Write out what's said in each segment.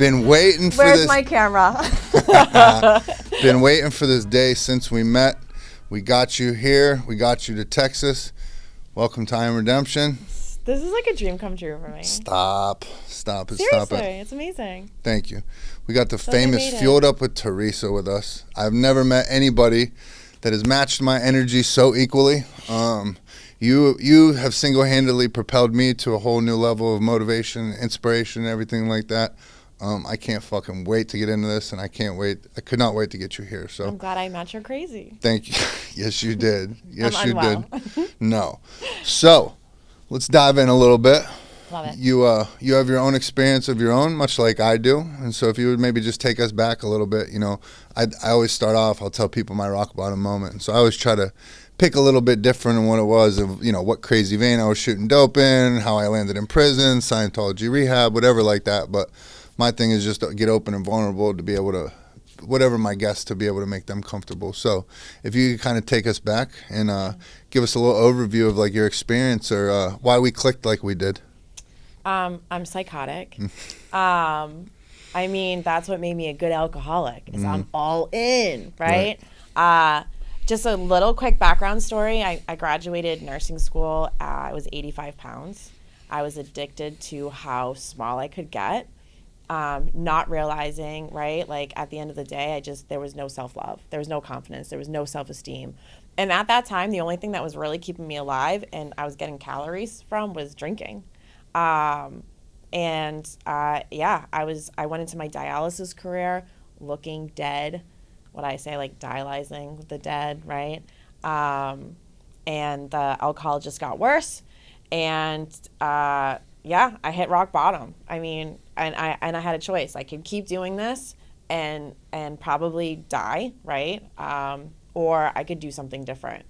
Been waiting for Where's this. my camera? Been waiting for this day since we met. We got you here. We got you to Texas. Welcome to I Am Redemption. This is like a dream come true for me. Stop it. Seriously, Stop it. it's amazing. Thank you. We got the So famous Fueled Up with Theresa with us. I've never met anybody that has matched my energy so equally. You have single-handedly propelled me to a whole new level of motivation, inspiration, everything like that. I can't fucking wait to get into this, and I could not wait to get you here. So I'm glad I met your crazy. thank you. Yes, you did. Yes, I'm you unwell. did. No. So let's dive in a little bit. Love it. You have your own experience of your own, much like I do. And so if you would maybe just take us back a little bit, I always start off, I'll tell people my rock bottom moment. And so I always try to pick a little bit different in what it was of, what crazy vein I was shooting dope in, how I landed in prison, Scientology rehab, whatever like that. But my thing is just to get open and vulnerable to be able to, whatever my guests, to be able to make them comfortable. So if you could kind of take us back and give us a little overview of like your experience or why we clicked like we did. I'm psychotic. I mean, that's what made me a good alcoholic is I'm all in, right? Just a little quick background story. I graduated nursing school. I was 85 pounds. I was addicted to how small I could get, not realizing, right? Like at the end of the day, there was no self-love. There was no confidence. There was no self-esteem. And at that time, the only thing that was really keeping me alive and I was getting calories from was drinking. I went into my dialysis career looking dead. What I say, like dialyzing the dead, right? And the alcohol just got worse. And I hit rock bottom. I mean, and I had a choice. I could keep doing this and probably die, right? Or I could do something different.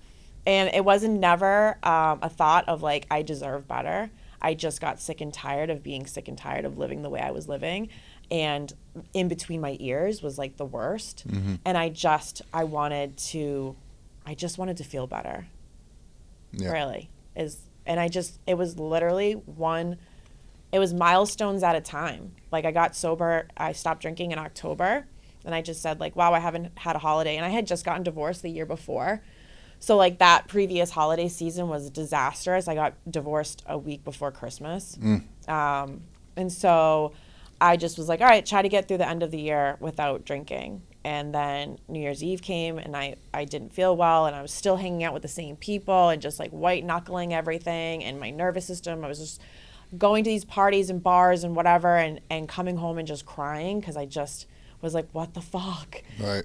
And it wasn't never a thought of like, I deserve better. I just got sick and tired of being sick and tired of living the way I was living. And in between my ears was like the worst. Mm-hmm. And I just wanted to feel better. Yeah. Really. It was literally it was milestones at a time. Like I got sober, I stopped drinking in October. And I just said like, wow, I haven't had a holiday. And I had just gotten divorced the year before. So like that previous holiday season was disastrous. I got divorced a week before Christmas. And so I just was like, all right, try to get through the end of the year without drinking. And then New Year's Eve came and I didn't feel well and I was still hanging out with the same people and just like white knuckling everything and my nervous system. I was just going to these parties and bars and whatever and coming home and just crying because I just was like, what the fuck? Right.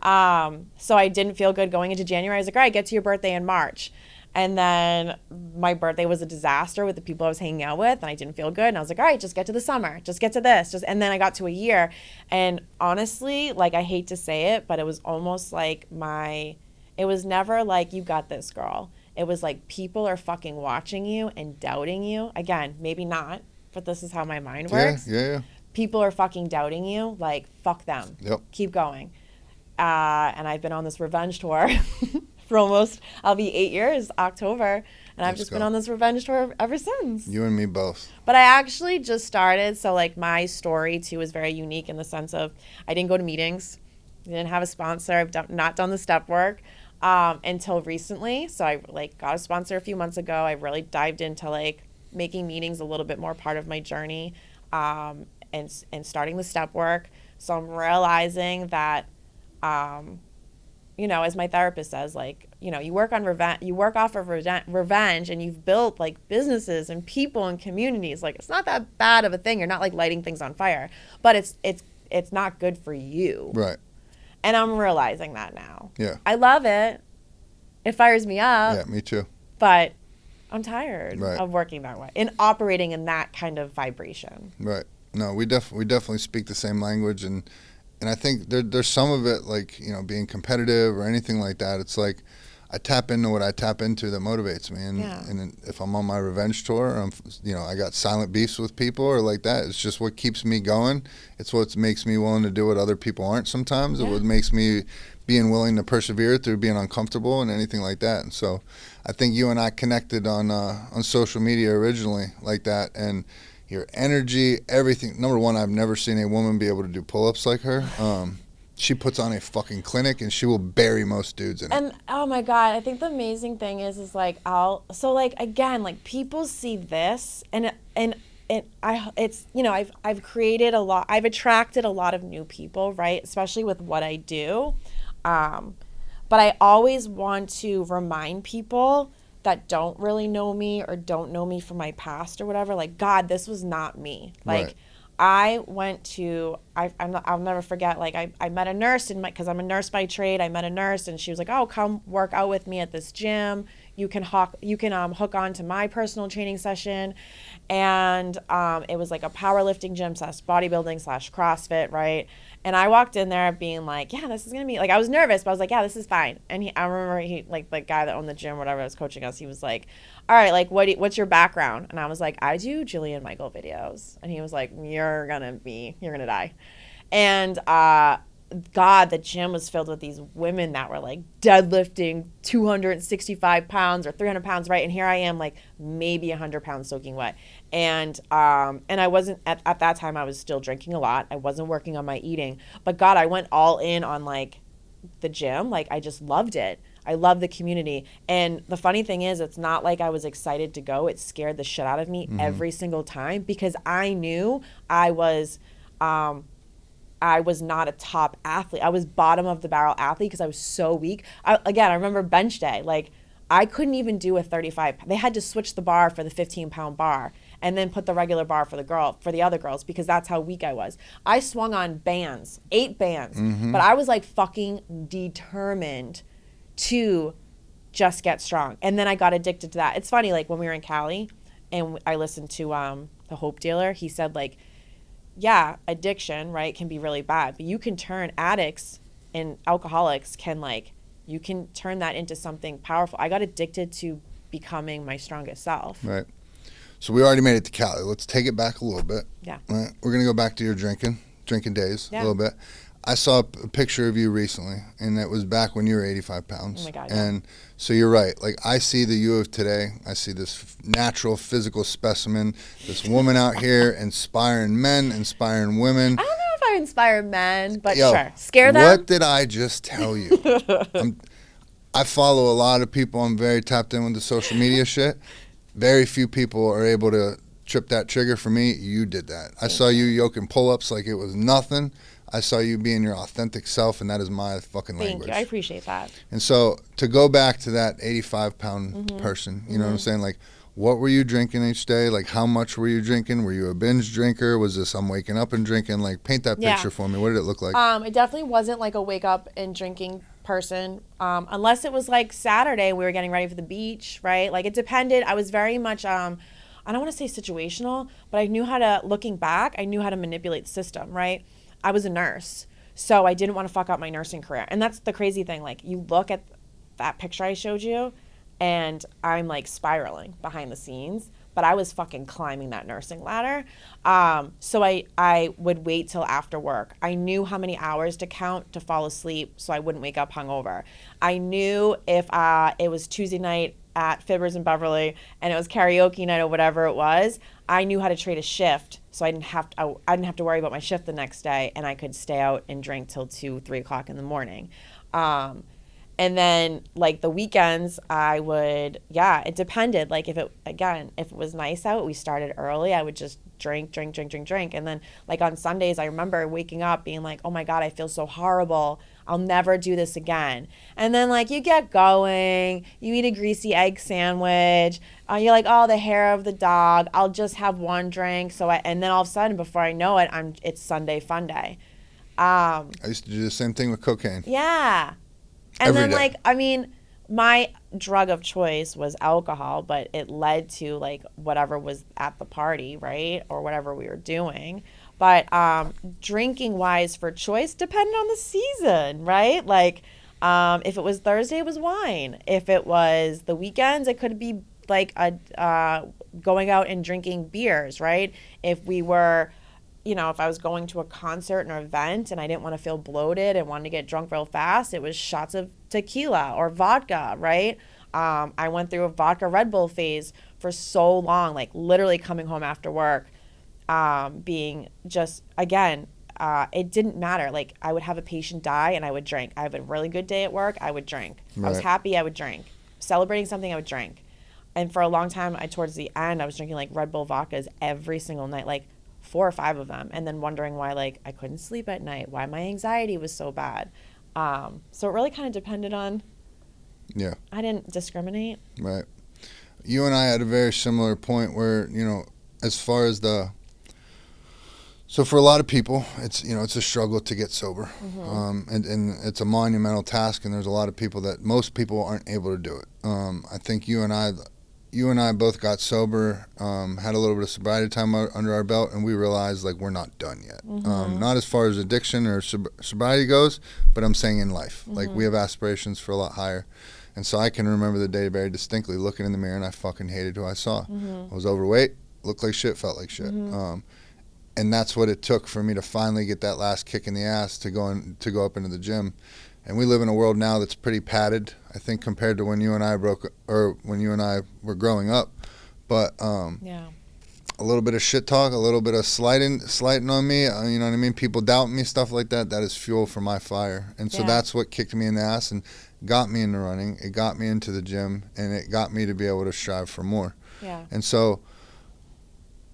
So I didn't feel good going into January. I was like, all right, get to your birthday in March. And then my birthday was a disaster with the people I was hanging out with and I didn't feel good. And I was like, all right, just get to the summer, just get to this. And then I got to a year. And honestly, like I hate to say it, but it was almost like it was never like, you got this, girl. It was like people are fucking watching you and doubting you. Again, maybe not, but this is how my mind works. Yeah. People are fucking doubting you, like, fuck them. Yep. Keep going. And I've been on this revenge tour for I'll be 8 years, October, and I've just been on this revenge tour ever since. You and me both. But I actually just started, so like my story too is very unique in the sense of I didn't go to meetings, I didn't have a sponsor, I've not done the step work until recently. So I like got a sponsor a few months ago. I really dived into like making meetings a little bit more part of my journey. And starting the step work. So I'm realizing that, as my therapist says, like, you work off of revenge and you've built like businesses and people and communities. Like, it's not that bad of a thing. You're not like lighting things on fire, but it's not good for you. Right. And I'm realizing that now. Yeah. I love it. It fires me up. Yeah, me too. But I'm tired of working that way and operating in that kind of vibration. Right. No, we definitely speak the same language, and I think there's some of it like being competitive or anything like that. It's like I tap into what I tap into that motivates me, and if I'm on my revenge tour, I got silent beefs with people or like that. It's just what keeps me going. It's what makes me willing to do what other people aren't sometimes. Yeah. It what makes me being willing to persevere through being uncomfortable and anything like that. And so I think you and I connected on social media originally like that, and your energy, everything. Number one, I've never seen a woman be able to do pull-ups like her. She puts on a fucking clinic, and she will bury most dudes in it. And oh my God, I think the amazing thing is like again, like people see this and it's, you know, I've created a lot, I've attracted a lot of new people, right? Especially with what I do. But I always want to remind people that don't really know me or don't know me from my past or whatever, like, God, this was not me. Like, right. I'll never forget, like, I met a nurse because I'm a nurse by trade. I met a nurse and she was like, oh, come work out with me at this gym. You can hook on to my personal training session. And it was like a powerlifting gym / bodybuilding / CrossFit, right? And I walked in there being like, yeah, this is going to be, like, I was nervous, but I was like, yeah, this is fine. And I remember like, the guy that owned the gym, whatever, was coaching us, he was like, all right, like, what's your background? And I was like, I do Jillian Michael videos. And he was like, you're going to die. And God, the gym was filled with these women that were like deadlifting 265 pounds or 300 pounds, right? And here I am, like maybe 100 pounds soaking wet. And I wasn't, at that time, I was still drinking a lot. I wasn't working on my eating. But God, I went all in on like the gym. Like, I just loved it. I love the community. And the funny thing is, it's not like I was excited to go. It scared the shit out of me every single time because I knew I was not a top athlete. I was bottom of the barrel athlete because I was so weak. I remember bench day. Like, I couldn't even do a 35. They had to switch the bar for the 15-pound bar and then put the regular bar for the other girls because that's how weak I was. I swung on bands, 8 bands, but I was like fucking determined to just get strong. And then I got addicted to that. It's funny, like when we were in Cali and I listened to the Hope Dealer, he said like, yeah, addiction, right, can be really bad, but you can turn addicts and alcoholics you can turn that into something powerful. I got addicted to becoming my strongest self. Right. So we already made it to Cali. Let's take it back a little bit. Yeah. Right. We're going to go back to your drinking days a little bit. I saw a picture of you recently, and that was back when you were 85 pounds. Oh my God. And so you're right. Like, I see the you of today. I see this natural physical specimen, this woman out here inspiring men, inspiring women. I don't know if I inspire men, but sure. Scare them. What did I just tell you? I follow a lot of people. I'm very tapped in with the social media shit. Very few people are able to trip that trigger for me. You did that. I saw you yoking pull-ups like it was nothing. I saw you being your authentic self, and that is my fucking language. Thank you. I appreciate that. And so to go back to that 85-pound person, you know what I'm saying? Like, what were you drinking each day? Like, how much were you drinking? Were you a binge drinker? Was this I'm waking up and drinking? Like, paint that picture for me. What did it look like? It definitely wasn't like a wake up and drinking person, unless it was like Saturday, we were getting ready for the beach, right? Like, it depended. I was very much, I don't want to say situational, but I knew how to, looking back, I knew how to manipulate the system, right? I was a nurse, so I didn't want to fuck up my nursing career. And that's the crazy thing. Like, you look at that picture I showed you, and I'm like spiraling behind the scenes, but I was fucking climbing that nursing ladder. So I would wait till after work. I knew how many hours to count to fall asleep so I wouldn't wake up hungover. I knew if it was Tuesday night at Fibbers in Beverly and it was karaoke night or whatever it was, I knew how to trade a shift so I didn't have to worry about my shift the next day, and I could stay out and drink till 2-3 o'clock in the morning. And then like the weekends I would, it depended. Like if it was nice out, we started early, I would just drink. And then like on Sundays, I remember waking up being like, oh my God, I feel so horrible. I'll never do this again. And then like you get going, you eat a greasy egg sandwich. You're like, oh, the hair of the dog. I'll just have one drink. And then all of a sudden, before I know it, it's Sunday fun day. I used to do the same thing with cocaine. Yeah. And every then day. Like, I mean, my drug of choice was alcohol, but it led to like whatever was at the party, right? Or whatever we were doing. But drinking wise for choice depended on the season, right? Like if it was Thursday, it was wine. If it was the weekends, it could be like going out and drinking beers, right? If we were, if I was going to a concert or an event and I didn't want to feel bloated and wanted to get drunk real fast, it was shots of tequila or vodka, right? I went through a vodka Red Bull phase for so long, like literally coming home after work, being just, again, it didn't matter. Like, I would have a patient die and I would drink. I have a really good day at work, I would drink. I was happy, I would drink. Celebrating something, I would drink. And for a long time, towards the end, I was drinking like Red Bull vodkas every single night, like 4 or 5 of them, and then wondering why like I couldn't sleep at night, why my anxiety was so bad. So it really kind of depended on. Yeah. I didn't discriminate. Right. You and I had a very similar point where, you know, as far as so for a lot of people, it's, you know, it's a struggle to get sober. And it's a monumental task, and there's a lot of people that most people aren't able to do it. I think you and I both got sober, had a little bit of sobriety time under our belt, and we realized like we're not done yet. Not as far as addiction or sobriety goes, but I'm saying in life. Like, we have aspirations for a lot higher. And so I can remember the day very distinctly, looking in the mirror, and I fucking hated who I saw. I was overweight, looked like shit, felt like shit. And that's what it took for me to finally get that last kick in the ass to go up into the gym. And we live in a world now that's pretty padded, I think, compared to when you and I were growing up. But a little bit of shit talk, a little bit of slighting on me, you know what I mean? People doubt me, stuff like that. That is fuel for my fire. And so that's what kicked me in the ass and got me into running. It got me into the gym, and it got me to be able to strive for more. And so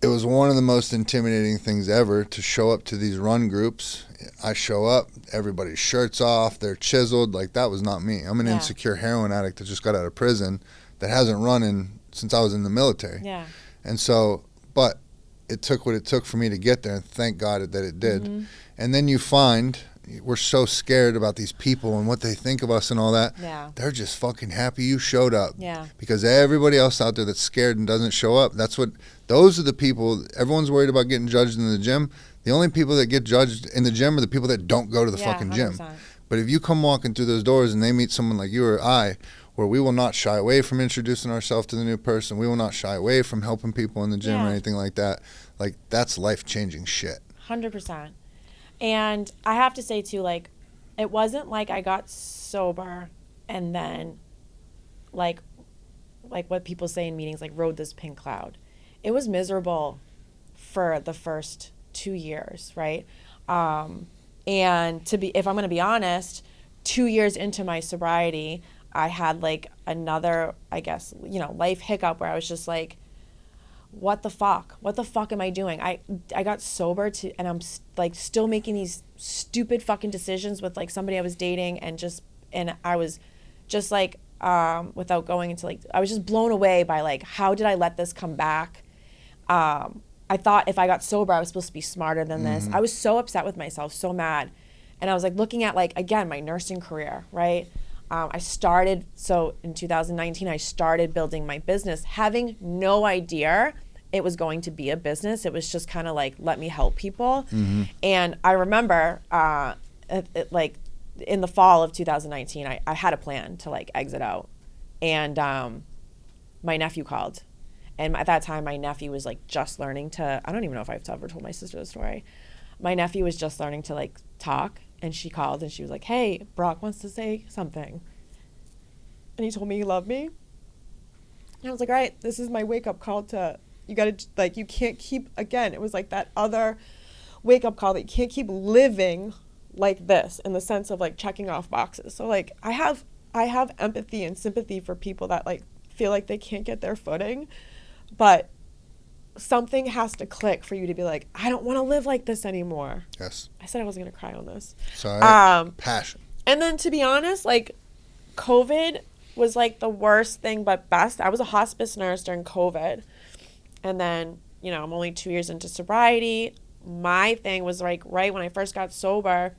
it was one of the most intimidating things ever to show up to these run groups. I show up, everybody's shirts off, they're chiseled. Like, that was not me. I'm an insecure heroin addict that just got out of prison that hasn't run since I was in the military. And so, but it took what it took for me to get there, and thank God that it did. And then you find we're so scared about these people and what they think of us and all that. They're just fucking happy you showed up. Because everybody else out there that's scared and doesn't show up, those are the people. Everyone's worried about getting judged in the gym. The only people that get judged in the gym are the people that don't go to the fucking gym. 100%. But if you come walking through those doors and they meet someone like you or I, where we will not shy away from introducing ourselves to the new person, we will not shy away from helping people in the gym or anything like that. Like, that's life-changing shit. 100%. And I have to say, too, like, it wasn't like I got sober and then, like what people say in meetings, like, rode this pink cloud. It was miserable for the first 2 years, right? And if I'm going to be honest, 2 years into my sobriety, I had, like, another, I guess, you know, life hiccup where I was just like, what the fuck am I doing? I got sober and I'm like still making these stupid fucking decisions with like somebody I was dating, and I was just like, without going into like, I was just blown away by like, how did I let this come back? I thought if I got sober, I was supposed to be smarter than this. I was so upset with myself, so mad. And I was like looking at like, again, my nursing career, right? So in 2019, I started building my business, having no idea it was going to be a business. It was just kind of like, let me help people. And I remember, like in the fall of 2019, I had a plan to like exit out. And my nephew called. And at that time, my nephew was like just learning to, I don't even know if I've ever told my sister the story. My nephew was just learning to like talk. And she called and she was like, hey, Brock wants to say something. And he told me he loved me. And I was like, all right, this is my wake up call to, you got to, like, you can't keep, again, it was like that other wake up call that you can't keep living like this in the sense of like checking off boxes. So like I have empathy and sympathy for people that like feel like they can't get their footing, but something has to click for you to be like, I don't want to live like this anymore. Yes. I said I wasn't going to cry on this. Sorry. Passion. And then to be honest, like COVID was like the worst thing but best. I was a hospice nurse during COVID. And then, you know, I'm only 2 years into sobriety. My thing was like right when I first got sober,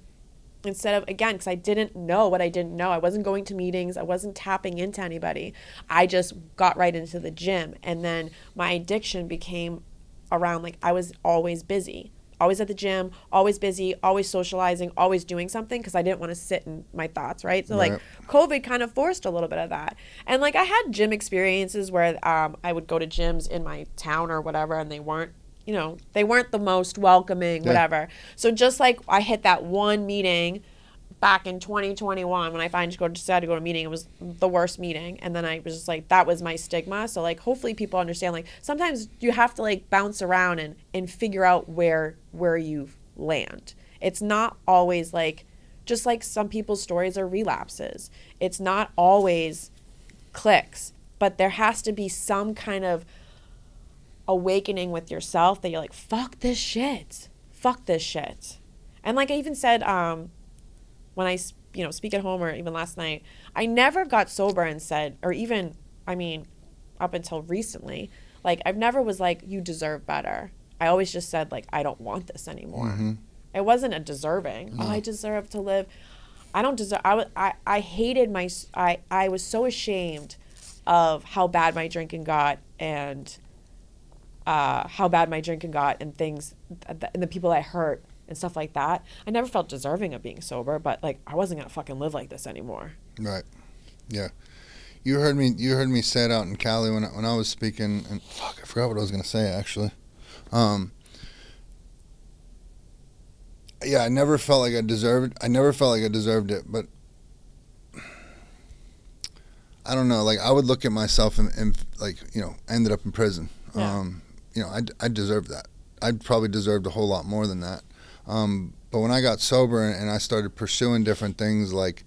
instead of, again, because I didn't know what I didn't know. I wasn't going to meetings. I wasn't tapping into anybody. I just got right into the gym. And then my addiction became around, like, I was always busy. Always at the gym, always busy, always socializing, always doing something because I didn't want to sit in my thoughts, right? So, like, COVID kind of forced a little bit of that. And, like, I had gym experiences where I would go to gyms in my town or whatever, and they weren't, you know, they weren't the most welcoming, whatever. So just like I hit that one meeting, back in 2021 when I finally decided to go to a meeting. It was the worst meeting. And then I was just like, that was my stigma. So like, hopefully people understand, like, sometimes you have to like bounce around and figure out where you land. It's not always like, just like some people's stories are relapses. It's not always clicks, but there has to be some kind of awakening with yourself that you're like, fuck this shit. And like I even said, when I, speak at home or even last night, I never got sober and said, or even, up until recently, like I've never was like, you deserve better. I always just said like, I don't want this anymore. Mm-hmm. It wasn't a deserving. No. Oh, I deserve to live. I don't deserve. I hated I was so ashamed of how bad my drinking got and things and the people I hurt and stuff like that. I never felt deserving of being sober, but like I wasn't gonna fucking live like this anymore. Right. Yeah. You heard me say it out in Cali when I was speaking, and fuck, I forgot what I was gonna say actually. Yeah, I never felt like I deserved it, but I don't know, like I would look at myself and like, ended up in prison. Yeah. I deserved that. I'd probably deserved a whole lot more than that. But when I got sober and I started pursuing different things, like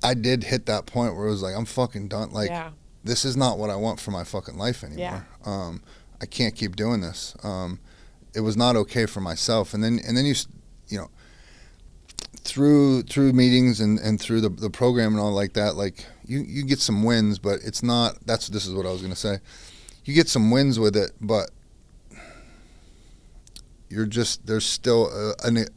I did hit that point where it was like, I'm fucking done. Like, This is not what I want for my fucking life anymore. Yeah. I can't keep doing this. It was not okay for myself. And then you through meetings and through the program and all like that, like you get some wins, but it's not, this is what I was going to say. You get some wins with it, but there's still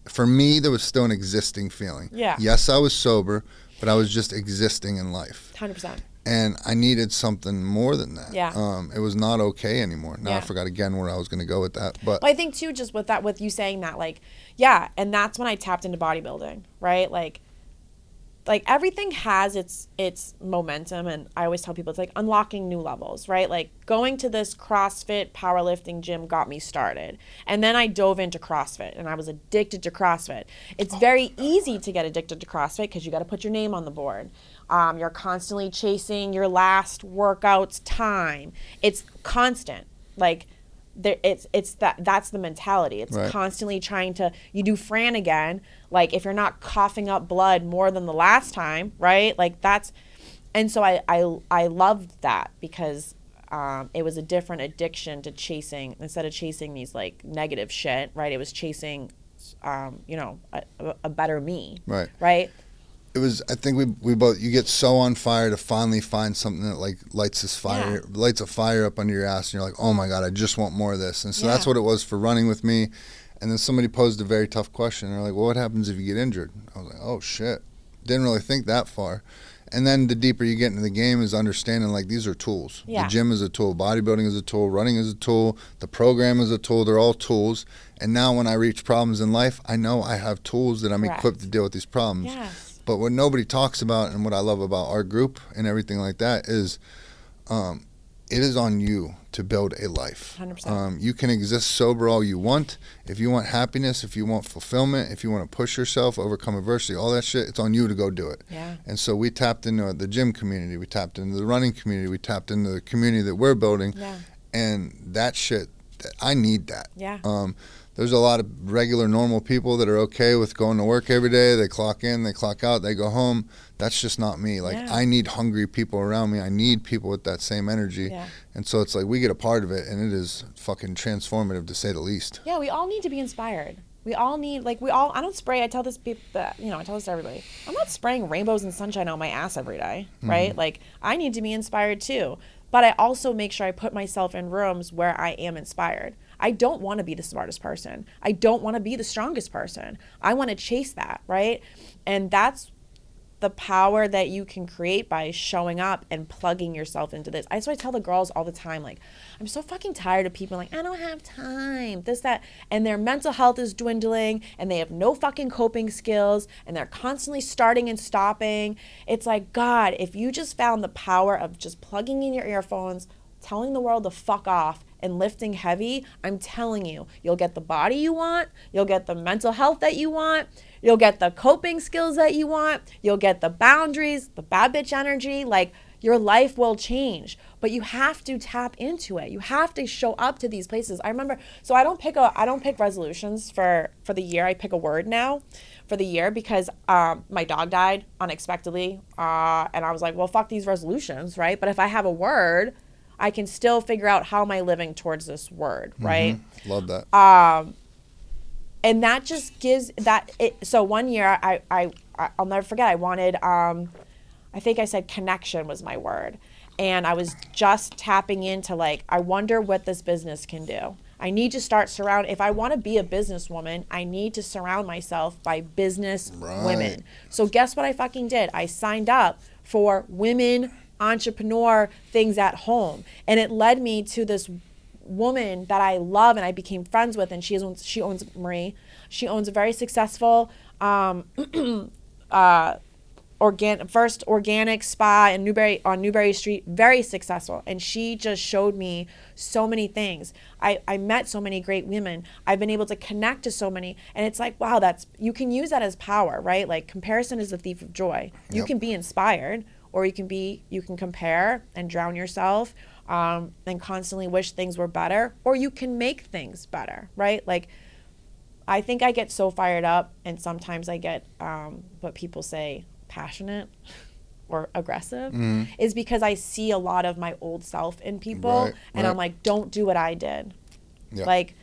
for me, there was still an existing feeling. Yeah. Yes, I was sober, but I was just existing in life. 100%. And I needed something more than that. Yeah. It was not okay anymore. Now I forgot again where I was going to go with that. But well, I think too, just with you saying that, like, yeah, and that's when I tapped into bodybuilding, right? Like everything has its momentum, and I always tell people it's like unlocking new levels, right? Like going to this CrossFit powerlifting gym got me started, and then I dove into CrossFit, and I was addicted to CrossFit. It's very easy to get addicted to CrossFit because you got to put your name on the board. You're constantly chasing your last workout's time. It's constant, like. That's the mentality. It's right. Constantly trying to, you do Fran again, like if you're not coughing up blood more than the last time, right? Like that's, and so I loved that because it was a different addiction to chasing, instead of chasing these like negative shit, right? It was chasing, a better me, right? Right. It was, I think we both, you get so on fire to finally find something that like lights a fire up under your ass, and you're like, oh my God, I just want more of this. And so that's what it was for running with me. And then somebody posed a very tough question. They're like, well, what happens if you get injured? I was like, oh shit. Didn't really think that far. And then the deeper you get into the game is understanding like these are tools. Yeah. The gym is a tool, bodybuilding is a tool, running is a tool, the program is a tool, they're all tools. And now when I reach problems in life, I know I have tools that I'm equipped to deal with these problems. Yes. But what nobody talks about, and what I love about our group and everything like that, is it is on you to build a life. 100%. You can exist sober all you want. If you want happiness, if you want fulfillment, if you want to push yourself, overcome adversity, all that shit, it's on you to go do it. Yeah. And so we tapped into the gym community. We tapped into the running community. We tapped into the community that we're building. Yeah. And that shit, I need that. Yeah. There's a lot of regular, normal people that are okay with going to work every day. They clock in, they clock out, they go home. That's just not me. Like, I need hungry people around me. I need people with that same energy. Yeah. And so it's like we get a part of it, and it is fucking transformative to say the least. Yeah, we all need to be inspired. We all need, I don't spray, I tell this to everybody. I'm not spraying rainbows and sunshine on my ass every day, right? Mm-hmm. Like, I need to be inspired too. But I also make sure I put myself in rooms where I am inspired. I don't want to be the smartest person. I don't want to be the strongest person. I want to chase that, right? And that's the power that you can create by showing up and plugging yourself into this. That's why I tell the girls all the time, like, I'm so fucking tired of people like, I don't have time, this, that, and their mental health is dwindling and they have no fucking coping skills and they're constantly starting and stopping. It's like, God, if you just found the power of just plugging in your earphones, telling the world to fuck off and lifting heavy, I'm telling you, you'll get the body you want, you'll get the mental health that you want, you'll get the coping skills that you want, you'll get the boundaries, the bad bitch energy. Like, your life will change, but you have to tap into it. You have to show up to these places. I remember, so I don't pick resolutions for the year. I pick a word now for the year because my dog died unexpectedly, and I was like, well, fuck these resolutions, right? But if I have a word, I can still figure out how am I living towards this word, right? Love that. And that just gives that. So one year, I'll never forget. I wanted. I think I said connection was my word. And I was just tapping into like, I wonder what this business can do. I need to start if I want to be a businesswoman, I need to surround myself by business women. So guess what I fucking did? I signed up for women entrepreneur things at home. And it led me to this woman that I love and I became friends with. And she owns Marie. She owns a very successful, first organic spa in Newbury Street, very successful. And she just showed me so many things. I met so many great women. I've been able to connect to so many. And it's like, wow, you can use that as power, right? Like comparison is the thief of joy. You can be inspired, or you can compare and drown yourself and constantly wish things were better, or you can make things better, right? Like, I think I get so fired up, and sometimes I get what people say, passionate or aggressive, is because I see a lot of my old self in people, and I'm like, don't do what I did. Like,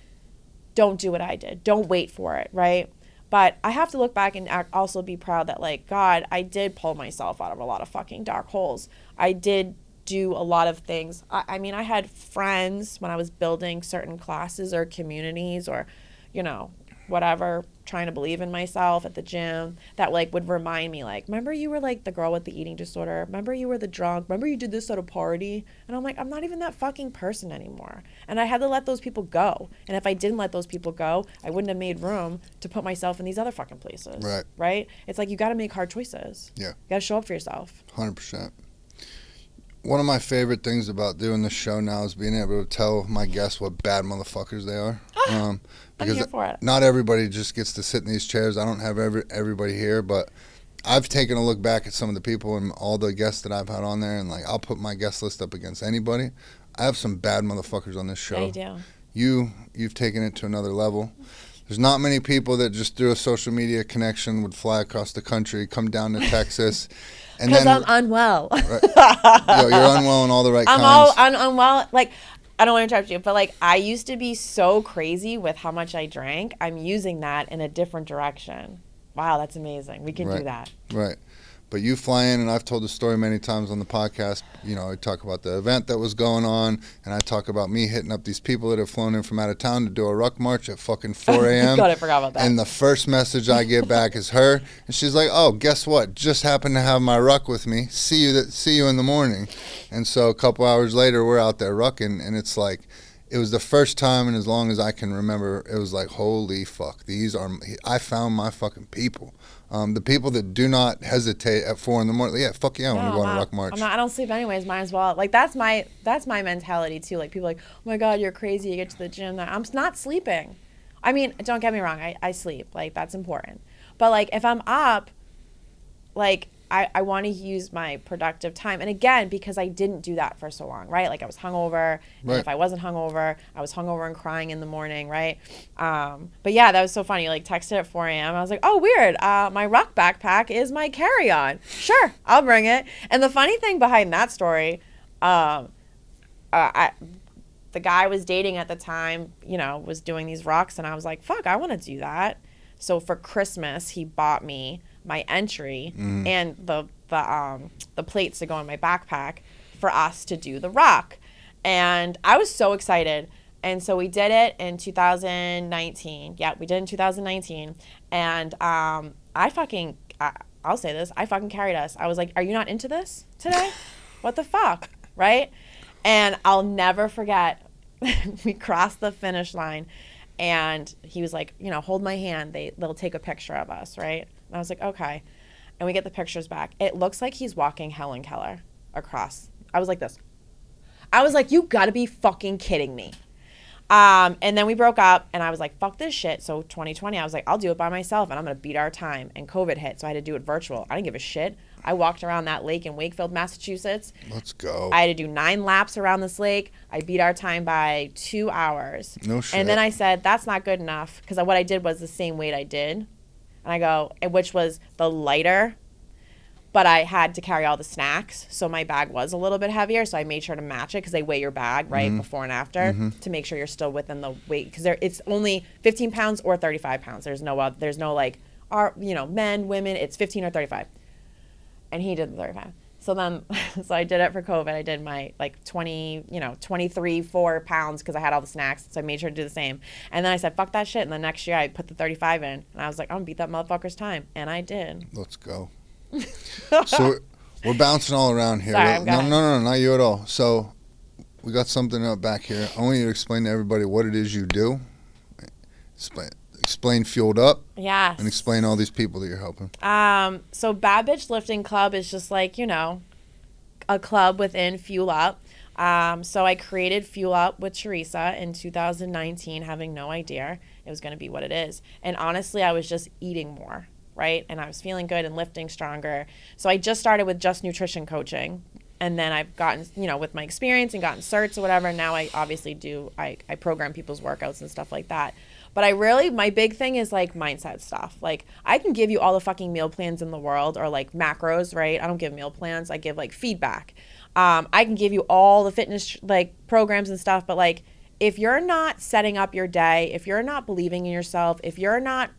don't do what I did. Don't wait for it, right? But I have to look back and also be proud that, like, God, I did pull myself out of a lot of fucking dark holes. I did do a lot of things. I mean, I had friends when I was building certain classes or communities or, whatever, trying to believe in myself at the gym, that like would remind me, like, remember you were like the girl with the eating disorder, remember you were the drunk, remember you did this at a party. And I'm like, I'm not even that fucking person anymore. And I had to let those people go. And if I didn't let those people go, I wouldn't have made room to put myself in these other fucking places. Right? It's like, you got to make hard choices. You got to show up for yourself. 100%. One of my favorite things about doing this show now is being able to tell my guests what bad motherfuckers they are. Because I'm here for it. Not everybody just gets to sit in these chairs. I don't have everybody here, but I've taken a look back at some of the people and all the guests that I've had on there, and like, I'll put my guest list up against anybody. I have some bad motherfuckers on this show. Yeah, you do. You've taken it to another level. There's not many people that just through a social media connection would fly across the country, come down to Texas. Because I'm unwell. Right. You're unwell in all the right kinds. I'm unwell. Like, I don't want to interrupt you, but like, I used to be so crazy with how much I drank. I'm using that in a different direction. Wow, that's amazing. We can do that. Right. But you fly in, and I've told the story many times on the podcast. I talk about the event that was going on, and I talk about me hitting up these people that have flown in from out of town to do a ruck march at fucking 4 a.m. God, I forgot about that. And the first message I get back is her, and she's like, "Oh, guess what? Just happened to have my ruck with me. See you in the morning." And so a couple hours later, we're out there rucking, and it's like, it was the first time, and as long as I can remember, it was like, holy fuck, I found my fucking people. The people that do not hesitate at 4 a.m. Yeah, fuck yeah, I want to go on a ruck march. I don't sleep anyways, might as well. Like, that's my mentality too. Like, people are like, oh my God, you're crazy, you get to the gym. I'm not sleeping. I mean, don't get me wrong, I sleep. Like, that's important. But like, if I'm up, like, I want to use my productive time. And again, because I didn't do that for so long, right? Like, I was hungover. And if I wasn't hungover, I was hungover and crying in the morning, right? But yeah, that was so funny. Like, texted at 4 a.m. I was like, oh, weird. My ruck backpack is my carry-on. Sure, I'll bring it. And the funny thing behind that story, the guy I was dating at the time, was doing these rucks. And I was like, fuck, I want to do that. So for Christmas, he bought me my entry and the plates to go in my backpack for us to do the ruck. And I was so excited. And so we did it in 2019. Yeah, we did in 2019. And I'll say this, I fucking carried us. I was like, are you not into this today? What the fuck? Right? And I'll never forget, we crossed the finish line and he was like, hold my hand. They'll take a picture of us, right? And I was like, okay. And we get the pictures back. It looks like he's walking Helen Keller across. I was like this. I was like, you gotta be fucking kidding me. And then we broke up, and I was like, fuck this shit. So 2020, I was like, I'll do it by myself, and I'm going to beat our time. And COVID hit, so I had to do it virtual. I didn't give a shit. I walked around that lake in Wakefield, Massachusetts. Let's go. I had to do 9 laps around this lake. I beat our time by 2 hours. No shit. And then I said, that's not good enough, because what I did was the same weight I did. And I go, which was the lighter, but I had to carry all the snacks, so my bag was a little bit heavier, so I made sure to match it, because they weigh your bag, right, before and after, to make sure you're still within the weight, because it's only 15 pounds or 35 pounds. There's no like, men, women, it's 15 or 35. And he did the 35. So then, so I did it for COVID. I did my, 23, 4 pounds, because I had all the snacks, so I made sure to do the same. And then I said, fuck that shit, and the next year I put the 35 in, and I was like, I'm gonna beat that motherfucker's time, and I did. Let's go. So we're bouncing all around here. Sorry, No, not you at all. So we got something up back here. I want you to explain to everybody what it is you do. Explain Fueled Up. Yes. And explain all these people that you're helping. So Bad Bitch Lifting Club is just like, a club within Fuel Up. So I created Fuel Up with Theresa in 2019, having no idea it was going to be what it is. And honestly, I was just eating more. Right? And I was feeling good and lifting stronger. So I just started with just nutrition coaching. And then I've gotten, with my experience and gotten certs or whatever. Now I obviously I program people's workouts and stuff like that. But my big thing is like mindset stuff. Like I can give you all the fucking meal plans in the world, or like macros, right? I don't give meal plans. I give like feedback. I can give you all the fitness like programs and stuff. But like, if you're not setting up your day, if you're not believing in yourself, if you're not,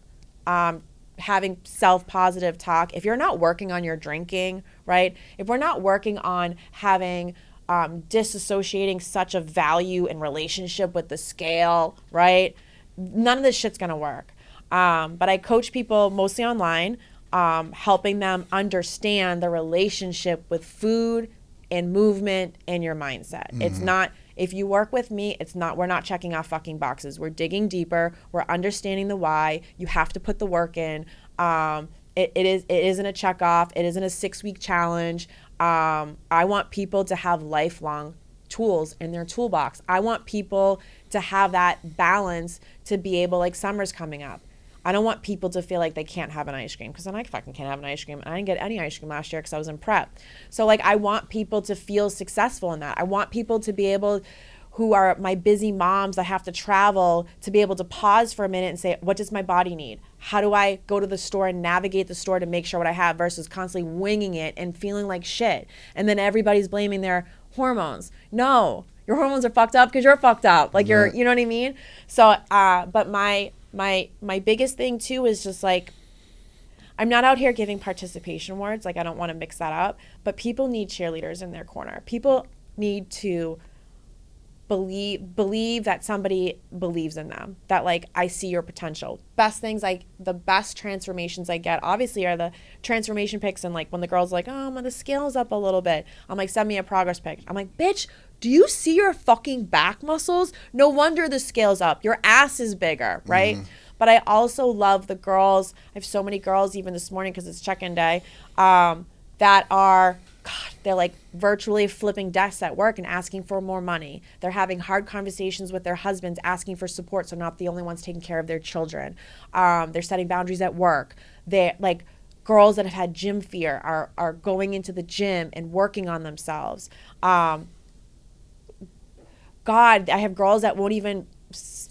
having self-positive talk, if you're not working on your drinking, right? If we're not working on having disassociating such a value and relationship with the scale, right? None of this shit's gonna work. But I coach people mostly online, helping them understand the relationship with food and movement and your mindset. It's not, if you work with me, we're not checking off fucking boxes. We're digging deeper. We're understanding the why. You have to put the work in. It isn't a check off. It isn't a 6-week challenge. I want people to have lifelong tools in their toolbox. I want people to have that balance to be able, like summer's coming up. I don't want people to feel like they can't have an ice cream, because then I fucking can't have an ice cream. And I didn't get any ice cream last year because I was in prep. So like, I want people to feel successful in that. I want people to be able, who are my busy moms that have to travel, to be able to pause for a minute and say, what does my body need? How do I go to the store and navigate the store to make sure what I have, versus constantly winging it and feeling like shit. And then everybody's blaming their hormones. No, your hormones are fucked up because you're fucked up. Like you're, you know what I mean? So, but my biggest thing too is just like, I'm not out here giving participation awards. Like I don't want to mix that up, but people need cheerleaders in their corner. People need to believe that somebody believes in them, that like, I see your potential. The best transformations I get obviously are the transformation pics. And like when the girl's like, oh, the scale's up a little bit, I'm like, send me a progress pic. I'm like, bitch, do you see your fucking back muscles? No wonder the scale's up. Your ass is bigger, right? But I also love the girls. I have so many girls, even this morning, because it's check-in day, that are, God, they're like virtually flipping desks at work and asking for more money. They're having hard conversations with their husbands, asking for support, so not the only ones taking care of their children. They're setting boundaries at work. They like girls that have had gym fear are going into the gym and working on themselves. God, I have girls that won't even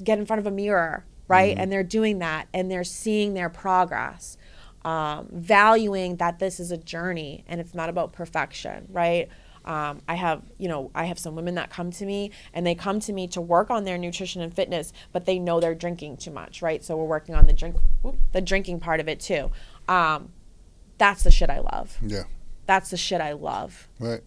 get in front of a mirror, right? And they're doing that, and they're seeing their progress. Valuing that this is a journey and it's not about perfection, right? I have some women that come to me, and they come to me to work on their nutrition and fitness, but they know they're drinking too much, right? So we're working on the drinking part of it too. That's the shit I love. Yeah. That's the shit I love. Right.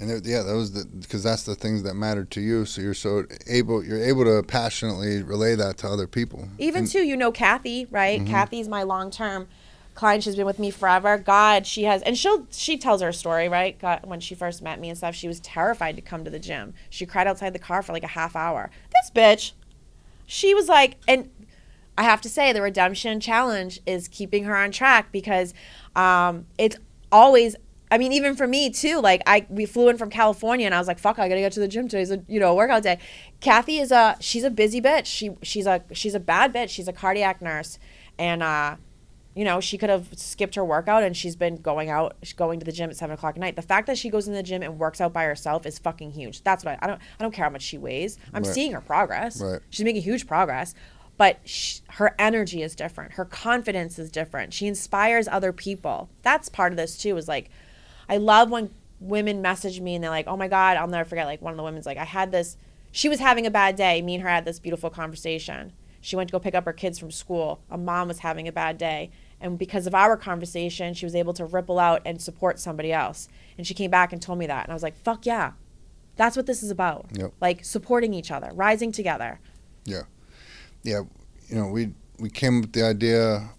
And because that's the things that matter to you. So you're able to passionately relay that to other people. Even too, Kathy, right? Kathy's my long-term client. She's been with me forever. God, she has, and she tells her story, right? God, when she first met me and stuff, she was terrified to come to the gym. She cried outside the car for like a half hour. This bitch, she was like, and I have to say, the redemption challenge is keeping her on track, because it's always I mean, even for me too, like we flew in from California and I was like, fuck, I gotta get to the gym. Today's a workout day. Kathy she's a busy bitch. She's a bad bitch. She's a cardiac nurse. And, she could have skipped her workout and she's been going to the gym at 7 o'clock at night. The fact that she goes in the gym and works out by herself is fucking huge. That's what I don't care how much she weighs. I'm seeing her progress. Right. She's making huge progress. But her energy is different. Her confidence is different. She inspires other people. That's part of this too, is like, I love when women message me and they're like, oh my God, I'll never forget. Like one of the women's like, she was having a bad day. Me and her had this beautiful conversation. She went to go pick up her kids from school. A mom was having a bad day. And because of our conversation, she was able to ripple out and support somebody else. And she came back and told me that. And I was like, fuck yeah. That's what this is about. Yep. Like supporting each other, rising together. Yeah. Yeah. We came up with the idea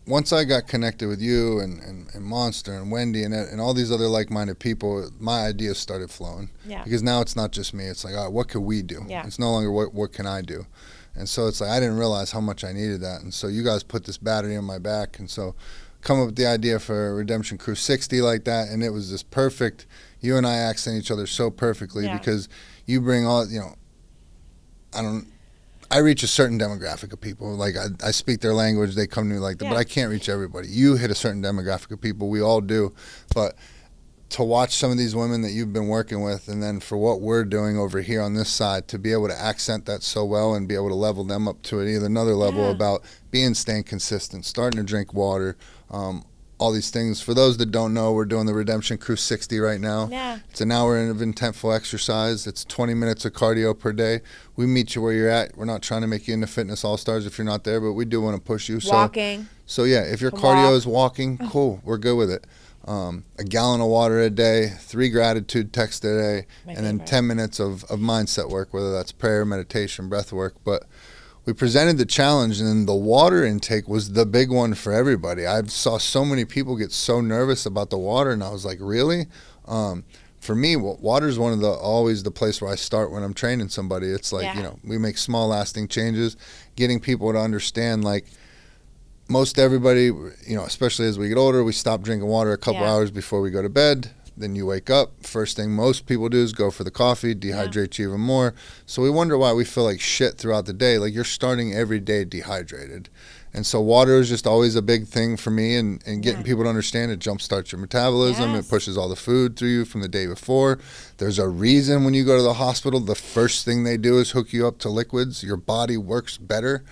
once I got connected with you and Monster and Wendy and all these other like-minded people, my ideas started flowing. Yeah. Because now it's not just me. It's like, what could we do? Yeah. It's no longer what can I do? And so it's like I didn't realize how much I needed that. And so you guys put this battery on my back. And so come up with the idea for Redemption Crew 60 like that. And it was just perfect. You and I accent each other so perfectly because you bring all, I reach a certain demographic of people. Like I speak their language, they come to me like that, but I can't reach everybody. You hit a certain demographic of people, we all do. But to watch some of these women that you've been working with, and then for what we're doing over here on this side, to be able to accent that so well and be able to level them up to another level about staying consistent, starting to drink water, all these things. For those that don't know, we're doing the Redemption Crew 60 right now. Yeah. It's an hour of intentful exercise. It's 20 minutes of cardio per day. We meet you where you're at. We're not trying to make you into fitness all-stars if you're not there, but we do want to push you. Walking. So yeah, if your cardio is walking, cool. We're good with it. A gallon of water a day, 3 gratitude texts a day, and then 10 minutes of mindset work, whether that's prayer, meditation, breath work. But we presented the challenge, and the water intake was the big one for everybody. I saw so many people get so nervous about the water, and I was like, really? For me, water is always the place where I start when I'm training somebody. It's like, we make small lasting changes, getting people to understand, like, most everybody, especially as we get older, we stop drinking water a couple hours before we go to bed. Then you wake up. First thing most people do is go for the coffee, dehydrate you even more. So we wonder why we feel like shit throughout the day. Like you're starting every day dehydrated. And so water is just always a big thing for me, and getting people to understand it jumpstarts your metabolism. It pushes all the food through you from the day before. There's a reason when you go to the hospital, the first thing they do is hook you up to liquids. Your body works better.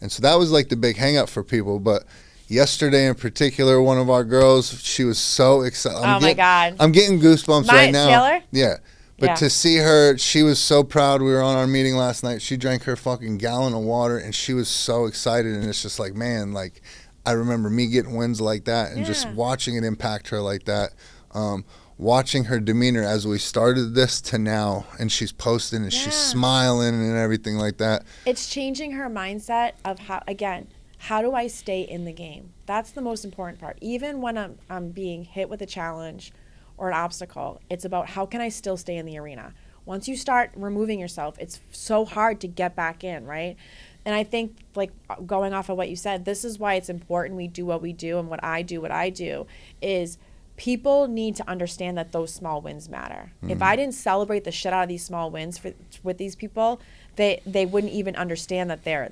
And so that was like the big hang up for people. But yesterday in particular, one of our girls, she was so excited. My God. I'm getting goosebumps right now. Taylor? Yeah. But to see her, she was so proud. We were on our meeting last night. She drank her fucking gallon of water, and she was so excited. And it's just like, man, like I remember me getting wins like that and just watching it impact her like that. Watching her demeanor as we started this to now, and she's posting and she's smiling and everything like that. It's changing her mindset of how do I stay in the game? That's the most important part. Even when I'm being hit with a challenge or an obstacle, it's about how can I still stay in the arena? Once you start removing yourself, it's so hard to get back in, right? And I think, like, going off of what you said, this is why it's important we do what we do, and what I do is people need to understand that those small wins matter. If I didn't celebrate the shit out of these small wins with these people, they wouldn't even understand that they're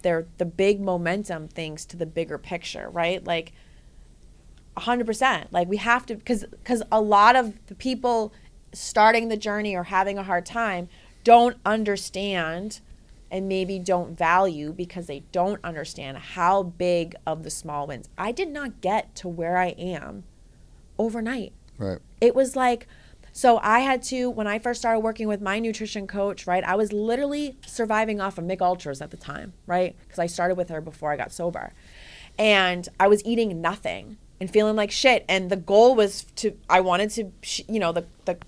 the big momentum things to the bigger picture, right? Like 100%. Like we have to, because a lot of the people starting the journey or having a hard time don't understand and maybe don't value because they don't understand how big of the small wins. I did not get to where I am overnight. Right. It was like, so I had to, when I first started working with my nutrition coach, right, I was literally surviving off of Mick Ultras at the time, right? Because I started with her before I got sober. And I was eating nothing and feeling like shit. And the goal was I wanted to,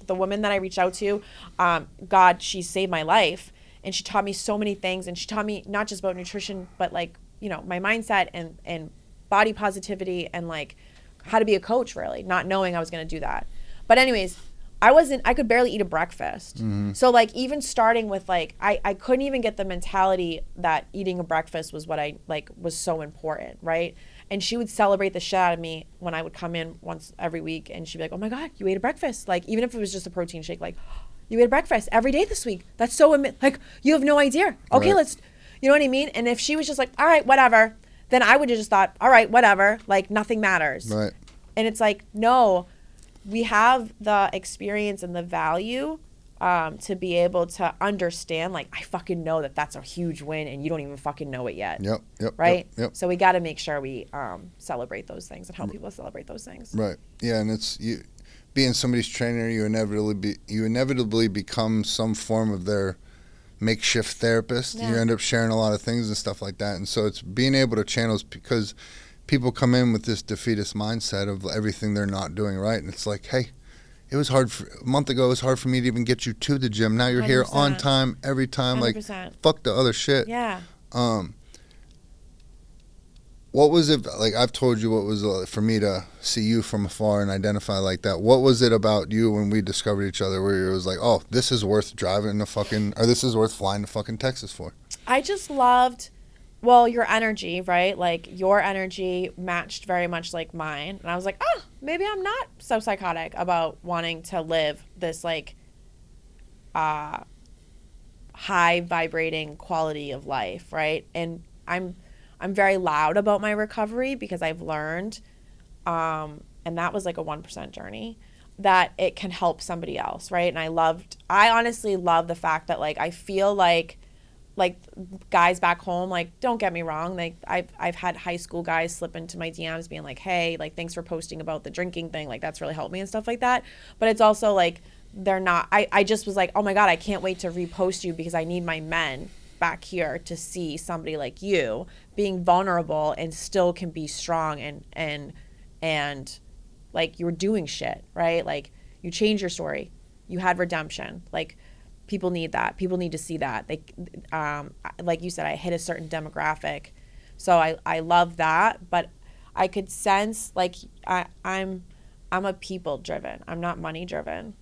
the woman that I reached out to, God, she saved my life. And she taught me so many things. And she taught me not just about nutrition, but like, my mindset and body positivity and like, how to be a coach, really, not knowing I was going to do that. But anyways, I could barely eat a breakfast. So like even starting with like, I couldn't even get the mentality that eating a breakfast was what I like was so important. Right. And she would celebrate the shit out of me when I would come in once every week, and she'd be like, oh my God, you ate a breakfast. Like, even if it was just a protein shake, like, you ate a breakfast every day this week. That's so, like, you have no idea. Okay, let's, you know what I mean? And if she was just like, all right, whatever, then I would have just thought, all right, whatever, like nothing matters. Right. And it's like, no, we have the experience and the value to be able to understand, like, I fucking know that that's a huge win and you don't even fucking know it yet. Yep. Right? Yep. So we got to make sure we celebrate those things and help people celebrate those things. Right. Yeah, and it's you being somebody's trainer, you inevitably become some form of their makeshift therapist. You end up sharing a lot of things and stuff like that. And so it's being able to channel, because people come in with this defeatist mindset of everything they're not doing right. And it's like, hey, it was hard a month ago. It was hard for me to even get you to the gym. Now you're 100%. Here on time, every time. 100%. Like, fuck the other shit. Yeah. What was it, like I've told you what was for me to see you from afar and identify like that. What was it about you when we discovered each other where it was like, oh, this is worth driving to fucking, or this is worth flying to fucking Texas for? I just loved, well, your energy, right? Like your energy matched very much like mine. And I was like, oh, maybe I'm not so psychotic about wanting to live this like high vibrating quality of life, right? And I'm very loud about my recovery because I've learned, and that was like a 1% journey, that it can help somebody else, right? And I honestly love the fact that like I feel like guys back home, like, don't get me wrong, like I've had high school guys slip into my DMs being like, hey, like, thanks for posting about the drinking thing, like that's really helped me and stuff like that. But it's also like they're not, I just was like, oh my God, I can't wait to repost you because I need my men back here to see somebody like you being vulnerable and still can be strong and like you're doing shit, right? Like you change your story, you had redemption. Like people need that. People need to see that. They, like you said, I hit a certain demographic, so I love that. But I could sense like I'm a people driven. I'm not money driven.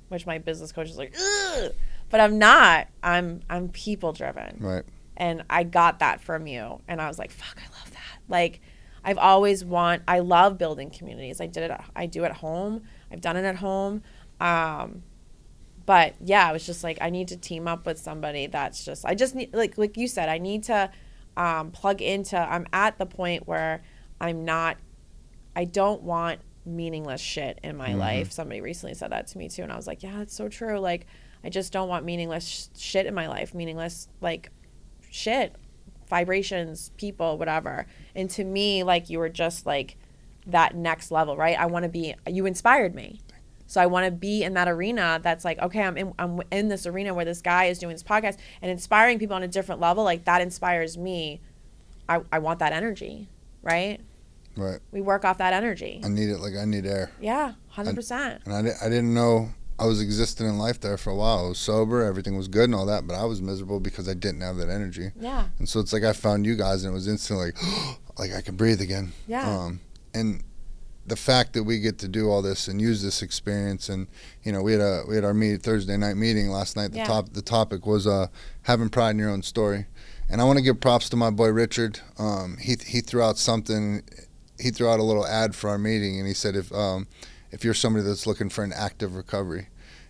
Which my business coach is like, ugh! But I'm not. I'm people driven. Right. And I got that from you. And I was like, fuck, I love that. Like I love building communities. I do it at home. I've done it at home. But yeah, I was just like, I need to team up with somebody that's I just need, like you said, I need to plug into, I'm at the point where I don't want meaningless shit in my life. Somebody recently said that to me too. And I was like, yeah, that's so true. Like, I just don't want meaningless shit in my life. Meaningless, like, shit, vibrations, people, whatever. And to me, like, you were just, like, that next level, right? You inspired me. So I want to be in that arena that's like, okay, I'm in this arena where this guy is doing this podcast and inspiring people on a different level. Like, that inspires me. I want that energy, right? Right. We work off that energy. I need it like I need air. Yeah, 100%. And I didn't know I was existing in life there for a while. I was sober, everything was good and all that, but I was miserable because I didn't have that energy. Yeah. And so it's like I found you guys and it was instantly like I could breathe again. Yeah. And the fact that we get to do all this and use this experience, and you know, we had our Thursday night meeting last night. The topic was having pride in your own story. And I want to give props to my boy Richard. He threw out something. He threw out a little ad for our meeting, and he said, if you're somebody that's looking for an active recovery.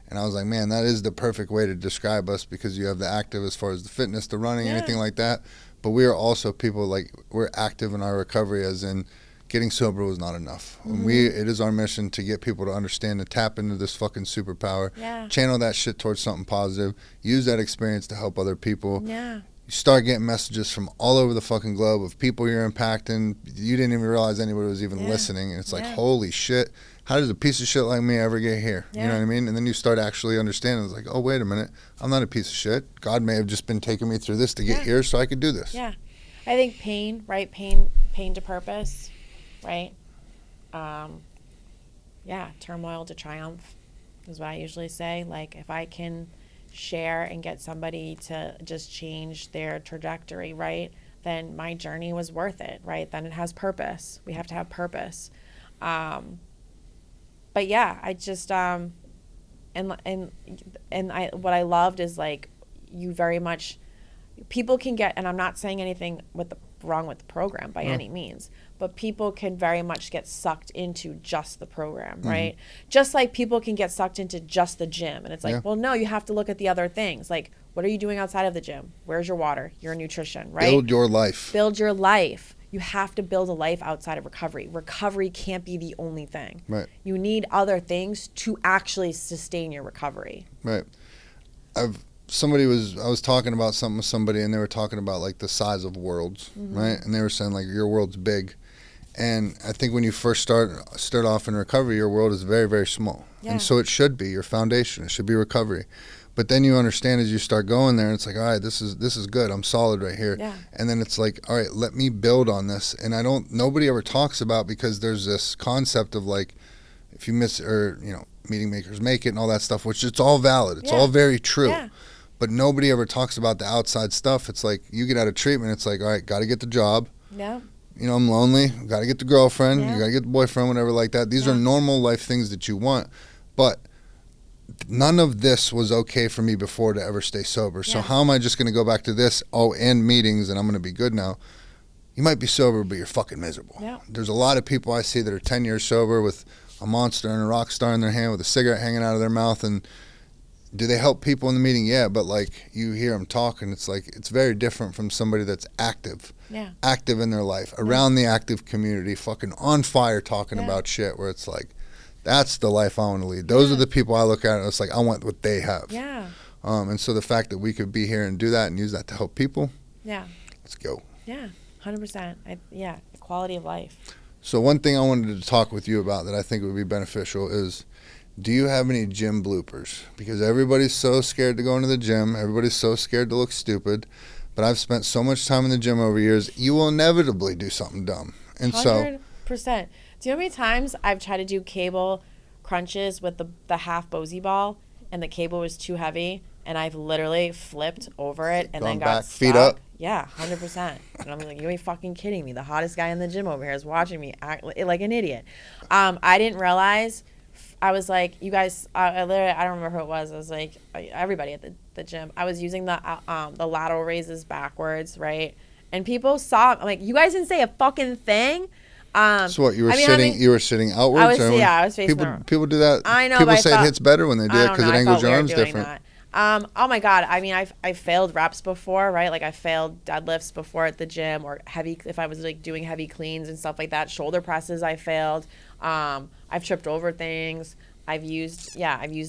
And I was like, man, that is the perfect way to describe us, because you have the active as far as the fitness, the running, anything like that. But we are also people, like, we're active in our recovery, as in getting sober was not enough. It is our mission to get people to understand and tap into this fucking superpower, channel that shit towards something positive, use that experience to help other people. Yeah. You start getting messages from all over the fucking globe of people you're impacting. You didn't even realize anybody was even listening. And it's like, holy shit, how does a piece of shit like me ever get here? You know what I mean? And then you start actually understanding. It's like, oh, wait a minute. I'm not a piece of shit. God may have just been taking me through this to get here so I could do this. Yeah. I think pain, right? Pain to purpose, right? Turmoil to triumph is what I usually say. Like, if I can share and get somebody to just change their trajectory, right, then my journey was worth it, right? Then it has purpose. We have to have purpose. But but yeah, I just and I what I loved is like you very much people can get, and I'm not saying anything wrong with the program by any means, but people can very much get sucked into just the program, right? Just like people can get sucked into just the gym, and it's like, well, no, you have to look at the other things. Like, what are you doing outside of the gym? Where's your water? Your nutrition, right? Build your life. Build your life. You have to build a life outside of recovery. Recovery can't be the only thing. Right. You need other things to actually sustain your recovery. Right. I was talking about something with somebody, and they were talking about like the size of worlds, right? And they were saying like your world's big, and I think when you first start off in recovery, your world is very, very small, and so it should be your foundation. It should be recovery, but then you understand as you start going there, and it's like, all right, this is good. I'm solid right here, and then it's like, all right, let me build on this. And nobody ever talks about, because there's this concept of like, if you miss, or meeting makers make it and all that stuff, which it's all valid. It's all very true. Yeah. But nobody ever talks about the outside stuff. It's like you get out of treatment, it's like, all right, got to get the job. Yeah. I'm lonely. Got to get the girlfriend. You got to get the boyfriend, whatever like that. These are normal life things that you want. But none of this was okay for me before to ever stay sober. So how am I just going to go back to this? Oh, and meetings, and I'm going to be good now. You might be sober, but you're fucking miserable. Yeah. There's a lot of people I see that are 10 years sober with a Monster and a rock star in their hand with a cigarette hanging out of their mouth, and do they help people in the meeting? Yeah, but like you hear them talk, and it's like it's very different from somebody that's active in their life, around the active community, fucking on fire talking about shit, where it's like, that's the life I want to lead. Those are the people I look at, and it's like, I want what they have. Yeah. And so the fact that we could be here and do that and use that to help people, let's go. Yeah, 100%. Quality of life. So one thing I wanted to talk with you about that I think would be beneficial is, do you have any gym bloopers? Because everybody's so scared to go into the gym. Everybody's so scared to look stupid. But I've spent so much time in the gym over years, you will inevitably do something dumb. And 100%. Do you know how many times I've tried to do cable crunches with the half Bosey ball, and the cable was too heavy, and I've literally flipped over it and then got back, stuck. Feet up. Yeah, 100%. And I'm like, you ain't fucking kidding me. The hottest guy in the gym over here is watching me act like an idiot. I didn't realize. I was like, you guys, I don't remember who it was. I was like, everybody at the gym. I was using the lateral raises backwards, right? And people saw, I'm like, you guys didn't say a fucking thing. So what, you were sitting outwards? I was facing people do that. I know. People say it hits better when they do it because it angles your arms different. That. Oh my God. I mean, I failed reps before, right? Like I failed deadlifts before at the gym, or heavy, if I was like doing heavy cleans and stuff like that. Shoulder presses, I failed. I've tripped over things. I've used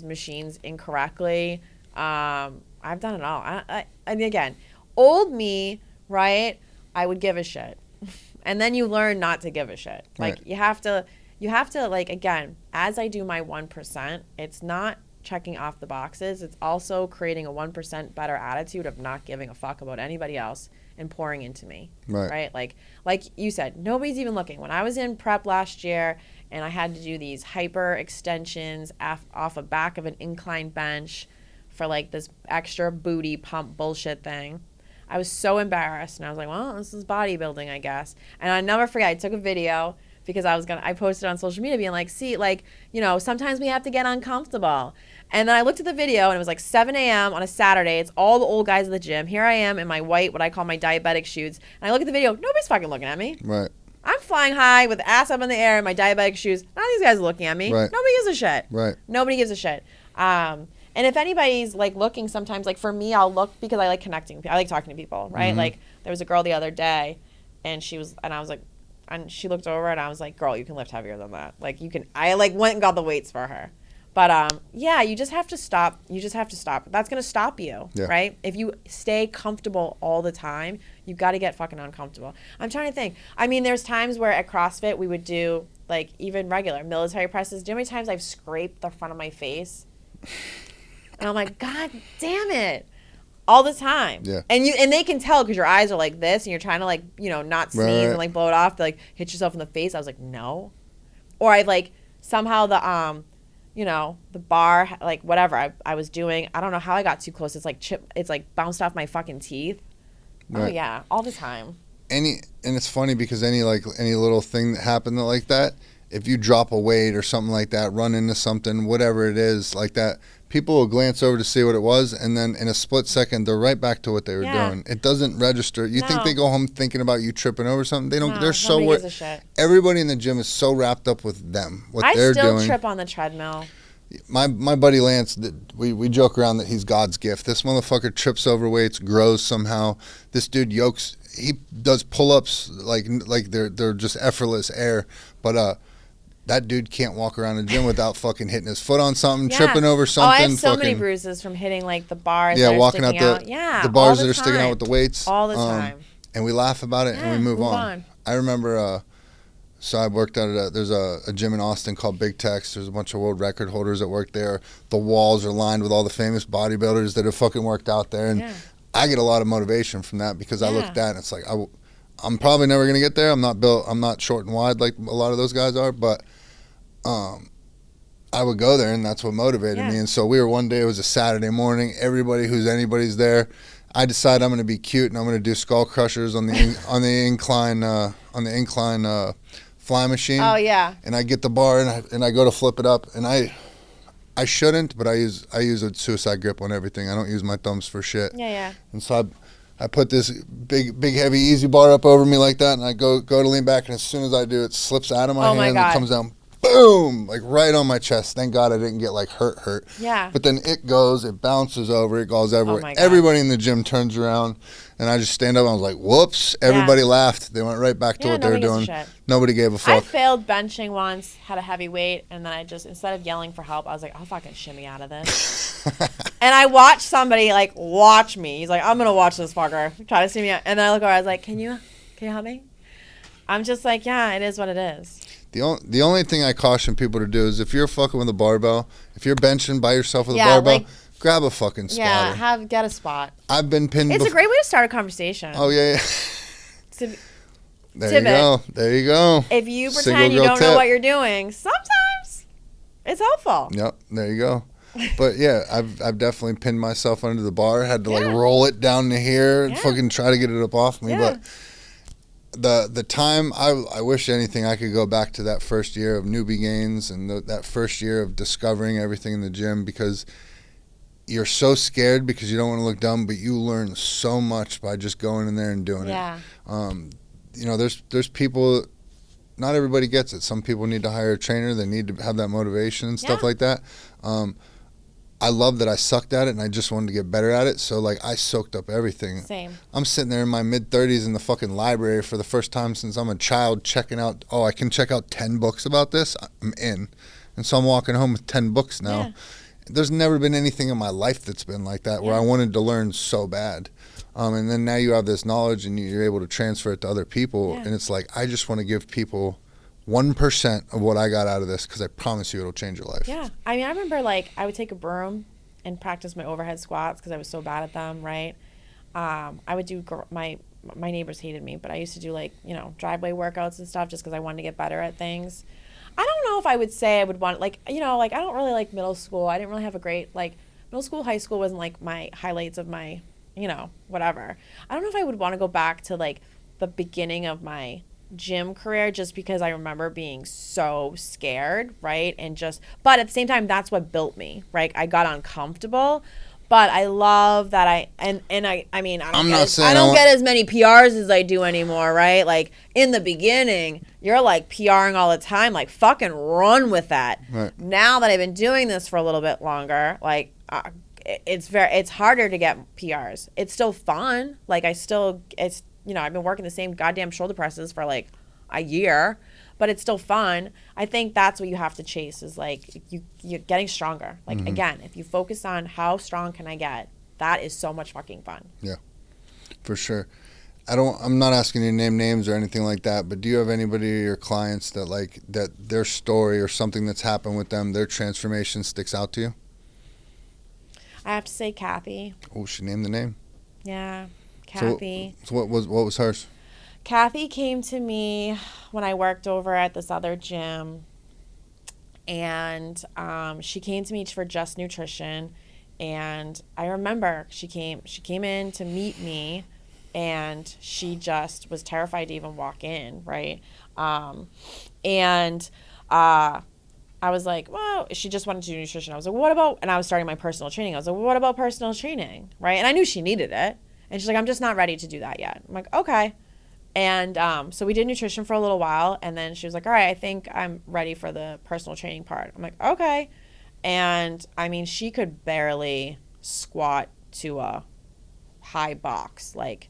machines incorrectly. I've done it all. And again, old me, right? I would give a shit. And then you learn not to give a shit. Like right. you have to like, again, as I do my 1%, it's not checking off the boxes. It's also creating a 1% better attitude of not giving a fuck about anybody else and pouring into me. Right? Like you said, nobody's even looking. When I was in prep last year and I had to do these hyper extensions off a back of an incline bench for like this extra booty pump bullshit thing, I was so embarrassed, and I was like, well, this is bodybuilding, I guess. And I never forget, I took a video because I posted on social media being like, see, like, sometimes we have to get uncomfortable. And then I looked at the video, and it was like 7 a.m. on a Saturday. It's all the old guys at the gym. Here I am in my white, what I call my diabetic shoes. And I look at the video, nobody's fucking looking at me. Right. I'm flying high with the ass up in the air in my diabetic shoes. None of these guys are looking at me. Right. Nobody gives a shit. Right. Nobody gives a shit. And if anybody's like looking sometimes, like for me, I'll look because I like connecting. I like talking to people, right? Mm-hmm. Like there was a girl the other day, and she looked over, and I was like, girl, you can lift heavier than that. Like you can, I like went and got the weights for her. But yeah, you just have to stop. That's going to stop you, right? If you stay comfortable all the time, you've got to get fucking uncomfortable. I'm trying to think. I mean, there's times where at CrossFit we would do like even regular military presses. Do you know how many times I've scraped the front of my face? And I'm like, God damn it. All the time. Yeah. And they can tell because your eyes are like this and you're trying to like, not sneeze and like blow it off to like hit yourself in the face. I was like, no. Or I like somehow the bar, like whatever I was doing, I don't know how I got too close. It's like bounced off my fucking teeth. Right. Oh yeah, all the time. And it's funny because any little thing that happened like that, if you drop a weight or something like that, run into something, whatever it is like that, people will glance over to see what it was, and then in a split second, they're right back to what they were doing. It doesn't register. You think they go home thinking about you tripping over something? They don't. No, they're so nobody gives a shit. Everybody in the gym is so wrapped up with them, what they're doing. I still trip on the treadmill. My buddy Lance, we joke around that he's God's gift. This motherfucker trips over weights, grows somehow. This dude yokes. He does pull-ups like they're just effortless air, but that dude can't walk around the gym without fucking hitting his foot on something, tripping over something. I have so many bruises from hitting like the bars. Yeah, that are walking out the bars that are time. sticking out with the weights. All the time. And we laugh about it and we move on. I remember, so I worked at there's a gym in Austin called Big Tex. There's a bunch of world record holders that work there. The walls are lined with all the famous bodybuilders that have fucking worked out there. And I get a lot of motivation from that because I look at that and it's like, I'm probably never going to get there. I'm not short and wide like a lot of those guys are, but I would go there and that's what motivated me. And so one day, it was a Saturday morning. Everybody who's anybody's there. I decide I'm going to be cute and I'm going to do skull crushers on the incline fly machine. Oh yeah. And I get the bar and I go to flip it up and I shouldn't, but I use a suicide grip on everything. I don't use my thumbs for shit. Yeah. And so I put this big heavy easy bar up over me like that, and I go to lean back, and as soon as I do, it slips out of my hand and it comes down, boom, like right on my chest. Thank God I didn't get like hurt. Yeah. But then it bounces over, it goes everywhere. Oh, everybody in the gym turns around, and I just stand up and I was like, whoops. Everybody laughed. They went right back to what they were doing. Nobody gave a fuck. I failed benching once, had a heavy weight, and then I just, instead of yelling for help, I was like, I'll fucking shimmy out of this. And I watched somebody like watch me. He's like, I'm gonna watch this fucker try to see me out. And then I look over, I was like, can you help me? I'm just like, yeah, it is what it is. The only thing I caution people to do is if you're fucking with a barbell, if you're benching by yourself with a barbell, grab a fucking spotter. Yeah, get a spot. I've been pinned. It's a great way to start a conversation. Oh yeah. There you go. If you pretend you don't know what you're doing, sometimes it's helpful. Yep. There you go. But yeah, I've definitely pinned myself under the bar. Had to like roll it down to here and fucking try to get it up off me. But the time, I wish anything I could go back to that first year of newbie gains and that first year of discovering everything in the gym, because you're so scared because you don't want to look dumb, but you learn so much by just going in there and doing it. You know, there's people, not everybody gets it. Some people need to hire a trainer. They need to have that motivation and stuff like that. I love that I sucked at it and I just wanted to get better at it. So like I soaked up everything. Same. I'm sitting there in my mid-30s in the fucking library for the first time since I'm a child, checking out, I can check out 10 books about this. I'm in. And so I'm walking home with 10 books now. Yeah. There's never been anything in my life that's been like that where I wanted to learn so bad. And then now you have this knowledge and you're able to transfer it to other people. And it's like, I just want to give people 1% of what I got out of this, because I promise you it'll change your life. Yeah. I mean, I remember like I would take a broom and practice my overhead squats because I was so bad at them, right? I would do, my neighbors hated me, but I used to do like, you know, driveway workouts and stuff just because I wanted to get better at things. I don't know if I would say I would want, like, you know, like I don't really like middle school. I didn't really have a great, like, middle school, high school wasn't like my highlights of my, you know, whatever. I don't know if I would want to go back to like the beginning of my gym career just because I remember being so scared, right? And just, but at the same time, that's what built me, right? I got uncomfortable, but I love that I mean, I don't get as many PRs as I do anymore, right? Like in the beginning, you're like PRing all the time, like fucking run with that. Right. Now that I've been doing this for a little bit longer, like it's harder to get PRs. It's still fun. Like you know, I've been working the same goddamn shoulder presses for like a year, but it's still fun. I think that's what you have to chase is like you're getting stronger. Like again, if you focus on how strong can I get, that is so much fucking fun. Yeah, for sure. I'm not asking you to name names or anything like that, but do you have anybody or your clients that their story or something that's happened with them, their transformation sticks out to you? I have to say Kathy. Oh, she named the name. Yeah. Kathy. So what was hers? Kathy came to me when I worked over at this other gym, and she came to me for Just Nutrition, and I remember she came in to meet me, and she just was terrified to even walk in, right? And I was like, well, she just wanted to do nutrition. I was like, what about, and I was starting my personal training. I was like, well, what about personal training, right? And I knew she needed it. And she's like, I'm just not ready to do that yet. I'm like, okay. And so we did nutrition for a little while. And then she was like, all right, I think I'm ready for the personal training part. I'm like, okay. And I mean, she could barely squat to a high box, like,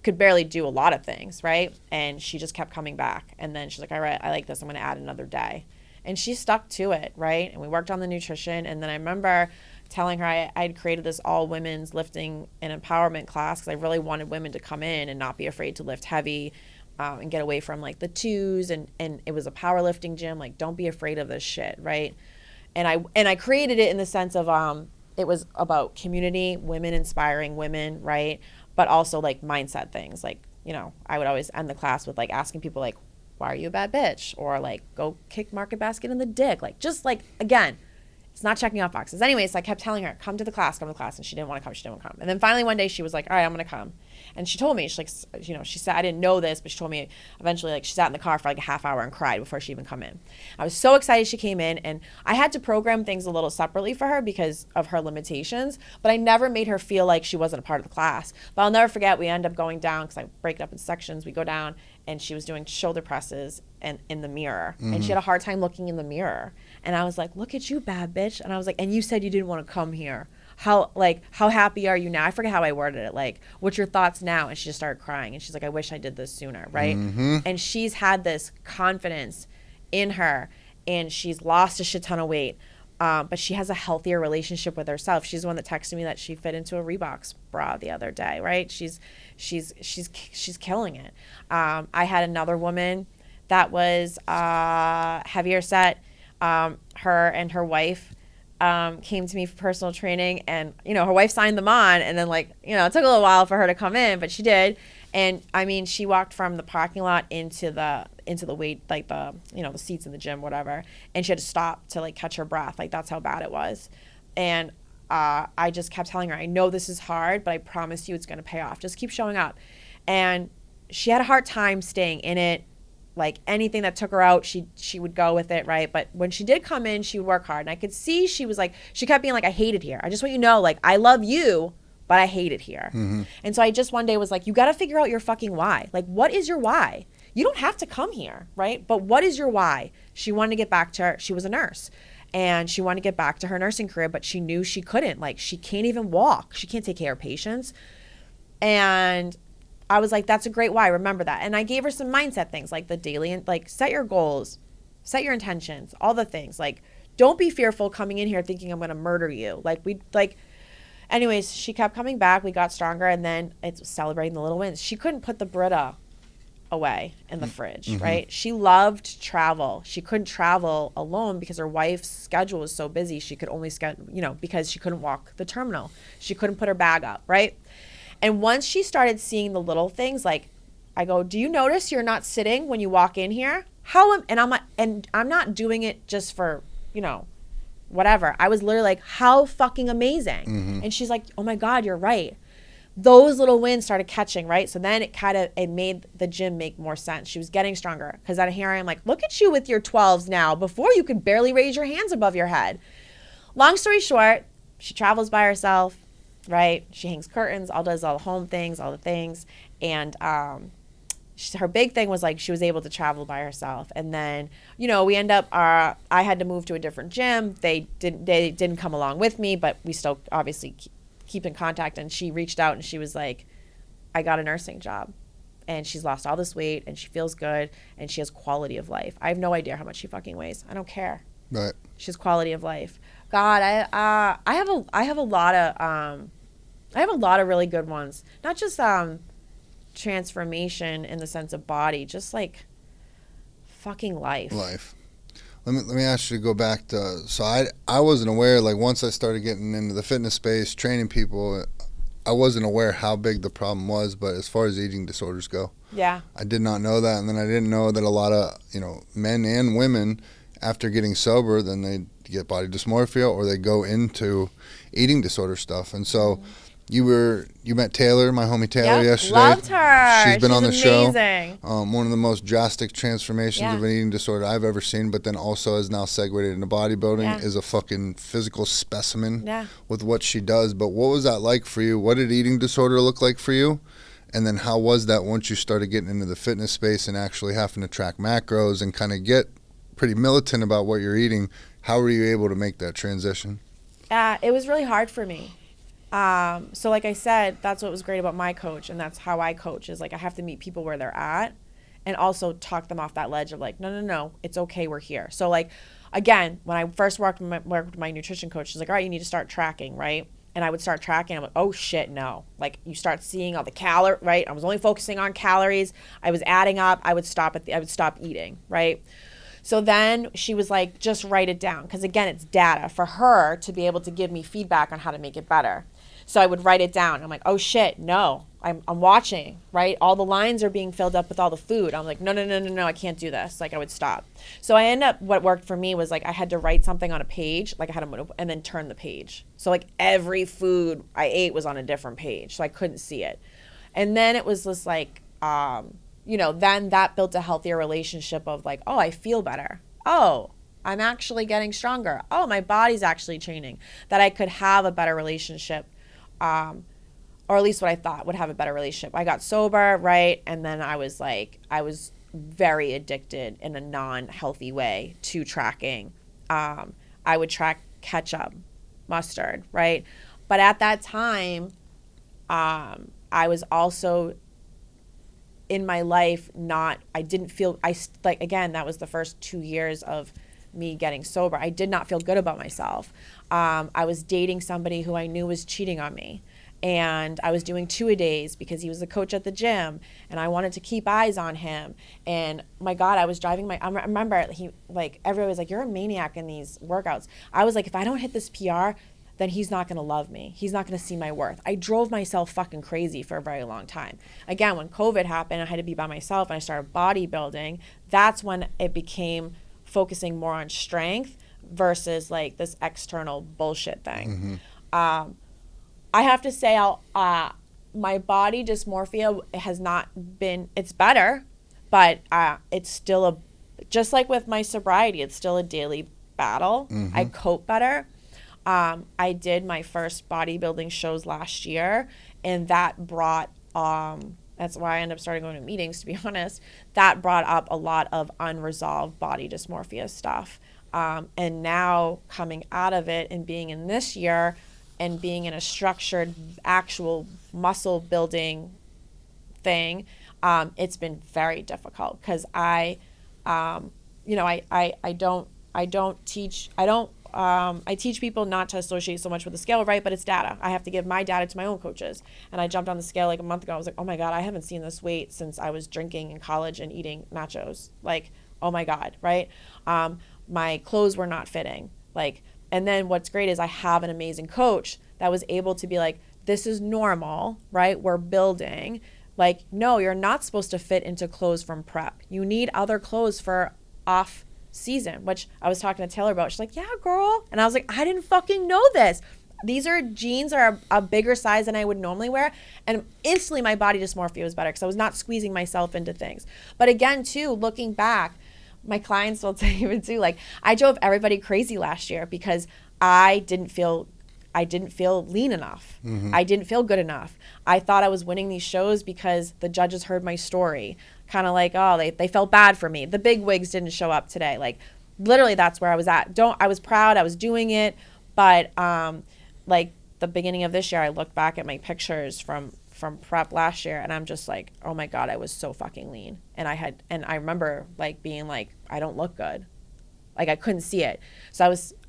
could barely do a lot of things, right? And she just kept coming back. And then she's like, all right, I like this. I'm going to add another day. And she stuck to it, right? And we worked on the nutrition. And then I remember telling her I had created this all women's lifting and empowerment class because I really wanted women to come in and not be afraid to lift heavy, and get away from like the twos. And it was a powerlifting gym. Like, don't be afraid of this shit, right? And I created it in the sense of it was about community, women inspiring women, right? But also like mindset things. Like, you know, I would always end the class with like asking people like, why are you a bad bitch? Or like, go kick Market Basket in the dick. Like, just like, again, it's not checking off boxes. Anyways, so I kept telling her, come to the class. And she didn't want to come. And then finally one day she was like, all right, I'm going to come. And she told me, she's like, you know, she said, I didn't know this, but she told me eventually, like, she sat in the car for like a half hour and cried before she even come in. I was so excited she came in, and I had to program things a little separately for her because of her limitations, but I never made her feel like she wasn't a part of the class. But I'll never forget, we end up going down, because I break it up in sections, we go down, and she was doing shoulder presses and in the mirror, and she had a hard time looking in the mirror. And I was like, look at you, bad bitch. And I was like, and you said you didn't want to come here. How happy are you now? I forget how I worded it. Like, what's your thoughts now? And she just started crying. And she's like, I wish I did this sooner, right? And she's had this confidence in her, and she's lost a shit ton of weight. But she has a healthier relationship with herself. She's the one that texted me that she fit into a Reebok bra the other day, right? She's killing it. I had another woman that was heavier set. Her and her wife came to me for personal training, and you know, her wife signed them on, and then, like, you know, it took a little while for her to come in, but she did. And I mean, she walked from the parking lot into the weight, like the, you know, the seats in the gym, whatever, and she had to stop to like catch her breath. Like, that's how bad it was. And I just kept telling her, I know this is hard, but I promise you it's going to pay off. Just keep showing up. And she had a hard time staying in it. Like, anything that took her out, she would go with it, right? But when she did come in, she would work hard. And I could see she was like, she kept being like, I hate it here. I just want you to know, like, I love you, but I hate it here. And so I just one day was like, you got to figure out your fucking why. Like, what is your why? You don't have to come here, right? But what is your why? She wanted to get back to her. She was a nurse, and she wanted to get back to her nursing career, but she knew she couldn't. Like, she can't even walk. She can't take care of patients. And I was like, that's a great why. Remember that. And I gave her some mindset things, like the daily, like, set your goals, set your intentions, all the things. Like, don't be fearful coming in here thinking I'm going to murder you. Anyways, she kept coming back. We got stronger, and then it's celebrating the little wins. She couldn't put the Brita away in the fridge, right? She loved travel. She couldn't travel alone because her wife's schedule was so busy. She could only schedule, you know, because she couldn't walk the terminal. She couldn't put her bag up, right? And once she started seeing the little things, like, I go, do you notice you're not sitting when you walk in here? And I'm not doing it just for, you know, whatever. I was literally like, how fucking amazing. And she's like, oh my God, you're right. Those little wins started catching, right? So then it made the gym make more sense. She was getting stronger, because out of here I'm like, look at you with your 12s now. Before, you could barely raise your hands above your head. Long story short, she travels by herself, right? She hangs curtains, does all the home things, all the things. And her big thing was like, she was able to travel by herself. And then, you know, we end up, I had to move to a different gym. They didn't come along with me, but we still obviously keep in contact. And she reached out and she was like, I got a nursing job, and she's lost all this weight, and she feels good, and she has quality of life. I have no idea how much she fucking weighs. I don't care. Right. She has quality of life. God, I have a lot of really good ones. Not just transformation in the sense of body, just like fucking life. Let me ask you to go back to, so I wasn't aware, like, once I started getting into the fitness space, training people, I wasn't aware how big the problem was. But as far as eating disorders go, yeah, I did not know that. And then I didn't know that a lot of, you know, men and women, after getting sober, then they get body dysmorphia, or they go into eating disorder stuff. And so You met Taylor, my homie Taylor, yesterday. Loved her. She's been on the amazing. show. One of the most drastic transformations of an eating disorder I've ever seen, but then also has now segued into bodybuilding, is a fucking physical specimen with what she does. But what was that like for you? What did eating disorder look like for you? And then how was that once you started getting into the fitness space and actually having to track macros and kind of get pretty militant about what you're eating? How were you able to make that transition? It was really hard for me. So like I said, that's what was great about my coach, and that's how I coach, is like I have to meet people where they're at and also talk them off that ledge of like, no, it's okay, we're here. So like, again, when I first worked with my nutrition coach, she's like, all right, you need to start tracking, right? And I would start tracking. I'm like, oh shit, no. Like you start seeing all the calories, right? I was only focusing on calories. I was adding up. I would stop eating, right? So then she was like, just write it down. Because again, it's data for her to be able to give me feedback on how to make it better. So I would write it down. I'm like, oh shit, no, I'm watching, right? All the lines are being filled up with all the food. I'm like, no, I can't do this. Like I would stop. So I ended up, what worked for me was like, I had to write something on a page, like I had to, and then turn the page. So like every food I ate was on a different page. So I couldn't see it. And then it was just like, then that built a healthier relationship of like, oh, I feel better. Oh, I'm actually getting stronger. Oh, my body's actually changing. That I could have a better relationship. Or at least what I thought would have a better relationship. I got sober, right? And then I was very addicted in a non-healthy way to tracking. I would track ketchup, mustard, right? But at that time, I was also in my life again, that was the first 2 years of me getting sober. I did not feel good about myself. I was dating somebody who I knew was cheating on me. And I was doing 2-a-days because he was the coach at the gym and I wanted to keep eyes on him. And my God, I was driving I remember everybody was like, you're a maniac in these workouts. I was like, if I don't hit this PR, then he's not going to love me. He's not going to see my worth. I drove myself fucking crazy for a very long time. Again, when COVID happened, I had to be by myself and I started bodybuilding. That's when it became focusing more on strength versus like this external bullshit thing. Mm-hmm. I have to say, my body dysmorphia has not been, it's better, but it's still just like with my sobriety, it's still a daily battle. Mm-hmm. I cope better. I did my first bodybuilding shows last year, and that brought, that's why I ended up starting going to meetings, to be honest. That brought up a lot of unresolved body dysmorphia stuff. And now coming out of it and being in this year and being in a structured actual muscle building thing, it's been very difficult because I teach people not to associate so much with the scale, right? But it's data. I have to give my data to my own coaches. And I jumped on the scale like a month ago. I was like, oh my God, I haven't seen this weight since I was drinking in college and eating nachos. Like, oh my God, right? My clothes were not fitting. And then what's great is I have an amazing coach that was able to be like, this is normal, right? We're building. Like, no, you're not supposed to fit into clothes from prep. You need other clothes for off season, which I was talking to Taylor about. She's like, yeah, girl. And I was like, I didn't fucking know this. These jeans are a bigger size than I would normally wear. And instantly my body dysmorphia was better because I was not squeezing myself into things. But again, too, looking back, my clients will say even too, like I drove everybody crazy last year because I didn't feel lean enough. Mm-hmm. I didn't feel good enough. I thought I was winning these shows because the judges heard my story. Kind of like, oh, they felt bad for me. The big wigs didn't show up today. Like literally that's where I was at. I was proud. I was doing it. But like the beginning of this year, I looked back at my pictures from prep last year and I'm just like, oh my God, I was so fucking lean. And I remember like being like, I don't look good. Like I couldn't see it. So I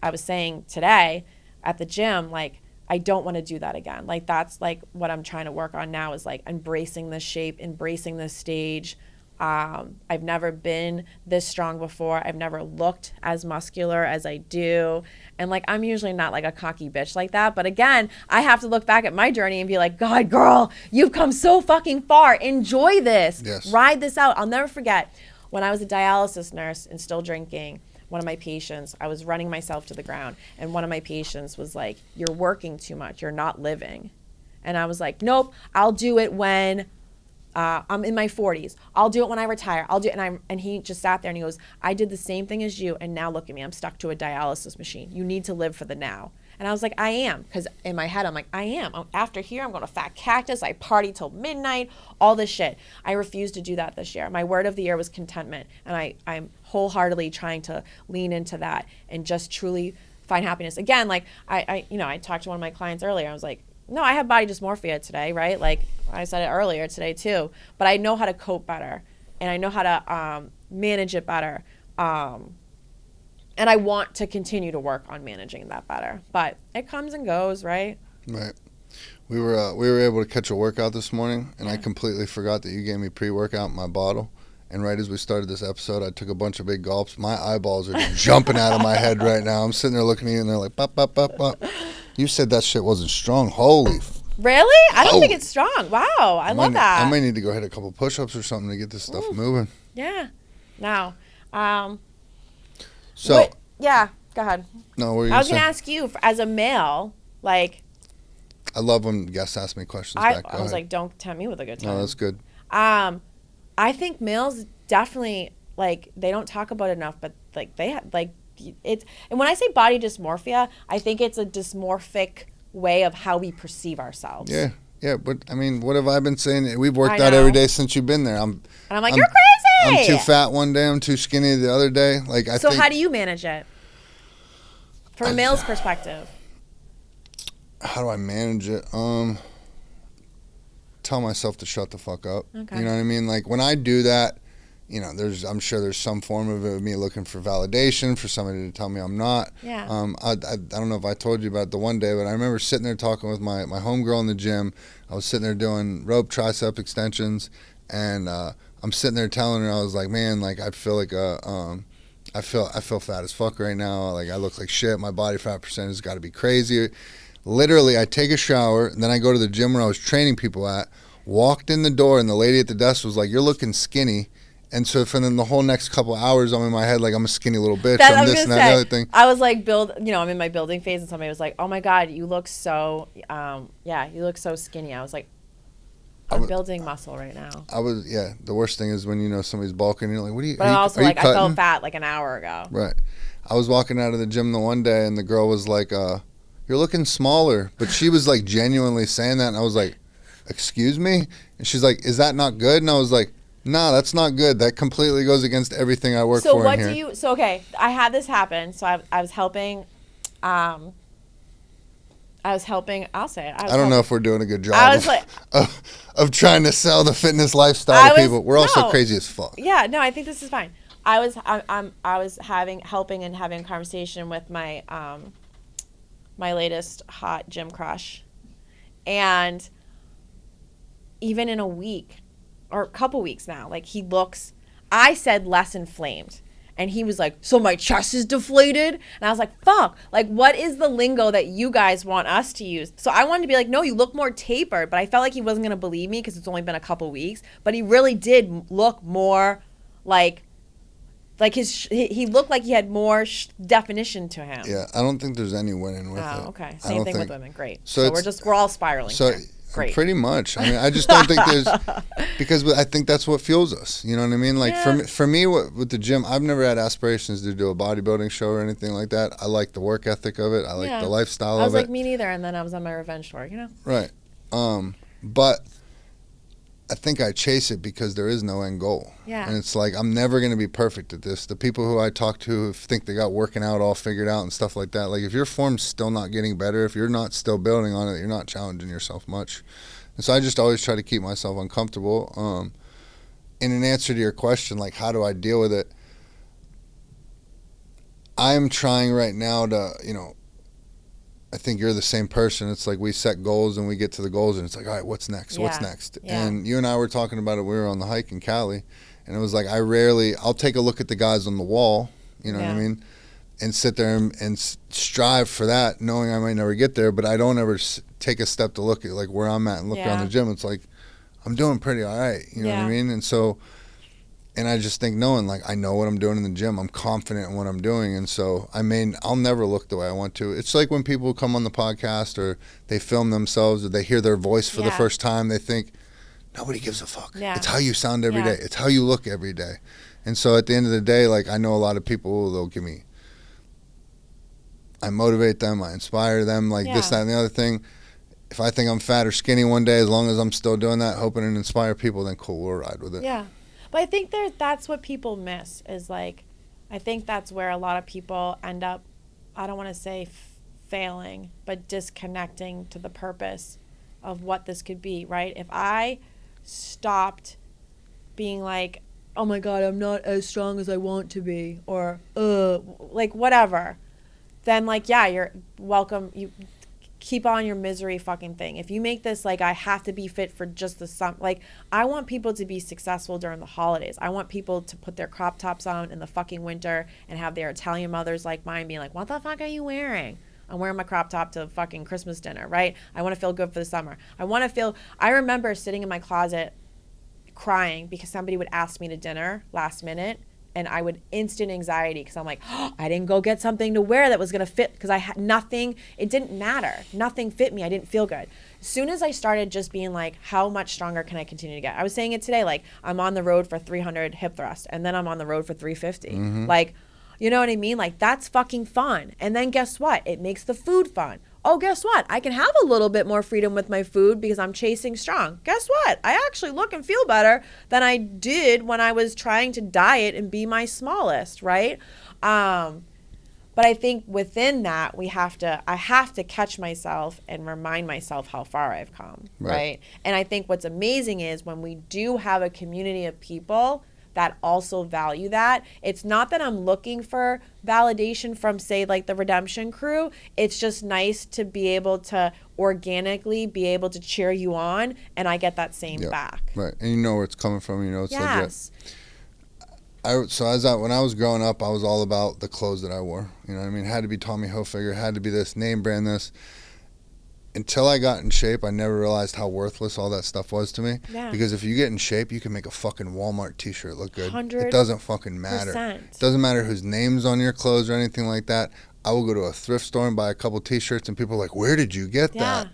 was saying today at the gym, like, I don't want to do that again. Like that's like what I'm trying to work on now is like embracing this shape, embracing this stage. I've never been this strong before. I've never looked as muscular as I do. And like, I'm usually not like a cocky bitch like that. But again, I have to look back at my journey and be like, God, girl, you've come so fucking far. Enjoy this. Yes. Ride this out. I'll never forget when I was a dialysis nurse and still drinking. One of my patients, I was running myself to the ground. And one of my patients was like, you're working too much. You're not living. And I was like, nope, I'll do it when I'm in my 40s. I'll do it when I retire. I'll do it. And he just sat there and he goes, I did the same thing as you. And now look at me. I'm stuck to a dialysis machine. You need to live for the now. And I was like, I am. Because in my head, I'm like, I am. After here, I'm going to Fat Cactus. I party till midnight, all this shit. I refuse to do that this year. My word of the year was contentment. And I'm wholeheartedly trying to lean into that and just truly find happiness. Again, like I talked to one of my clients earlier. I was like, no, I have body dysmorphia today, right? Like I said it earlier today too, but I know how to cope better and I know how to manage it better. And I want to continue to work on managing that better, but it comes and goes, right? Right. We were able to catch a workout this morning, and I completely forgot that you gave me pre-workout in my bottle. And right as we started this episode, I took a bunch of big gulps. My eyeballs are just jumping out of my head right now. I'm sitting there looking at you, and they're like, pop, pop, pop, pop. You said that shit wasn't strong. Holy. Really? I don't think it's strong. Wow. I love that. I might need to go hit a couple push-ups or something to get this stuff moving. Yeah. Now, so. Yeah, go ahead. No, what were you I was going to ask you, as a male, like. I love when guests ask me questions I back. was like, don't tempt me with a good time. No, that's good. I think males definitely, like, they don't talk about it enough, but like they have, like, it's, and when I say body dysmorphia, I think it's a dysmorphic way of how we perceive ourselves. Yeah, but I mean, what have I been saying? We've worked out every day since you've been there. And I'm like, you're crazy. I'm too fat one day. I'm too skinny the other day. Like, So how do you manage it from a male's perspective? How do I manage it? Tell myself to shut the fuck up. Okay. You know what I mean? Like when I do that, you know, I'm sure there's some form of it, me looking for validation, for somebody to tell me I'm not. Yeah. I don't know if I told you about it the one day, but I remember sitting there talking with my homegirl in the gym. I was sitting there doing rope tricep extensions, and I'm sitting there telling her, I was like, man, like I feel like I feel fat as fuck right now. Like I look like shit. My body fat percentage has got to be crazy. Literally, I take a shower, and then I go to the gym where I was training people at, walked in the door, and the lady at the desk was like, you're looking skinny. And so for then the whole next couple of hours, I'm in my head like I'm a skinny little bitch. I'm this and that and the other thing. I was like, I'm in my building phase, and somebody was like, oh my God, you look so, you look so skinny. I was like, I'm building muscle right now. The worst thing is when you know somebody's bulking, and you're like, what are you, but I'm also like, I felt fat like an hour ago. Right. I was walking out of the gym the one day, and the girl was like, you're looking smaller. But she was like genuinely saying that, and I was like, excuse me? And she's like, is that not good? And I was like, no, that's not good. That completely goes against everything I work for. So what do you? So okay, I had this happen. So I was helping. I'll say it. I don't know if we're doing a good job of trying to sell the fitness lifestyle to people. We're also crazy as fuck. Yeah, no, I think this is fine. I was helping and having a conversation with my my latest hot gym crush, and even in a week or a couple weeks now, like I said less inflamed, and he was like, so my chest is deflated, and I was like, fuck, like what is the lingo that you guys want us to use? So I wanted to be like, no, you look more tapered, but I felt like he wasn't gonna believe me because it's only been a couple weeks, but he really did look more like he looked like he had more definition to him. Yeah, I don't think there's any winning with it. Oh, okay. Same thing with women. Great. So we're all spiraling. So here. Great. Pretty much. I mean, I just don't think there's because I think that's what fuels us. You know what I mean? Like for me, with the gym, I've never had aspirations to do a bodybuilding show or anything like that. I like the work ethic of it. I like the lifestyle of it. I was like, me neither. And then I was on my revenge tour. You know. Right. But I think I chase it because there is no end goal. Yeah. And it's like, I'm never going to be perfect at this. The people who I talk to who think they got working out all figured out and stuff like that, like if your form's still not getting better, if you're not still building on it, you're not challenging yourself much. And so I just always try to keep myself uncomfortable. In an answer to your question, like how do I deal with it? I'm trying right now to, I think you're the same person. It's like we set goals and we get to the goals and it's like, all right, what's next? What's next? Yeah. And you and I were talking about it. We were on the hike in Cali, and it was like I'll take a look at the guys on the wall, you know what I mean, and sit there and strive for that, knowing I might never get there, but I don't ever take a step to look at like where I'm at and look around the gym. It's like I'm doing pretty all right, you know what I mean? And so And I just think knowing, like, I know what I'm doing in the gym. I'm confident in what I'm doing. And so, I mean, I'll never look the way I want to. It's like when people come on the podcast or they film themselves or they hear their voice for the first time, they think, nobody gives a fuck. Yeah. It's how you sound every day. It's how you look every day. And so at the end of the day, like, I know a lot of people, they'll give me, I motivate them, I inspire them, like this, that, and the other thing. If I think I'm fat or skinny one day, as long as I'm still doing that, hoping to inspire people, then cool, we'll ride with it. Yeah. But I think that's what people miss is, like, I think that's where a lot of people end up, I don't want to say failing, but disconnecting to the purpose of what this could be, right? If I stopped being like, oh my God, I'm not as strong as I want to be, or, like, whatever, then, like, yeah, you're welcome. You keep on your misery fucking thing. If you make this like I have to be fit for just the summer, like, I want people to be successful during the holidays. I want people to put their crop tops on in the fucking winter and have their Italian mothers like mine being like, what the fuck are you wearing? I'm wearing my crop top to fucking Christmas dinner, right? I want to feel good for the summer. I remember sitting in my closet crying because somebody would ask me to dinner last minute. And I would instant anxiety because I'm like, oh, I didn't go get something to wear that was going to fit because I had nothing. It didn't matter. Nothing fit me. I didn't feel good. As soon as I started just being like, how much stronger can I continue to get? I was saying it today, like, I'm on the road for 300 hip thrust and then I'm on the road for 350. Mm-hmm. Like, you know what I mean? Like, that's fucking fun. And then guess what? It makes the food fun. Oh, guess what? I can have a little bit more freedom with my food because I'm chasing strong. Guess what? I actually look and feel better than I did when I was trying to diet and be my smallest, right? But I think within that, I have to catch myself and remind myself how far I've come, right? And I think what's amazing is when we do have a community of people that also value that. It's not that I'm looking for validation from, say, like the Redemption crew. It's just nice to be able to organically be able to cheer you on, and I get that same back. Right, and you know where it's coming from. You know it's yes. legit. When I was growing up, I was all about the clothes that I wore. You know what I mean? It had to be Tommy Hilfiger, had to be this, name brand this. Until I got in shape, I never realized how worthless all that stuff was to me. Yeah. Because if you get in shape, you can make a fucking Walmart t-shirt look good. 100%. It doesn't fucking matter. It doesn't matter whose name's on your clothes or anything like that. I will go to a thrift store and buy a couple t-shirts and people are like, where did you get that?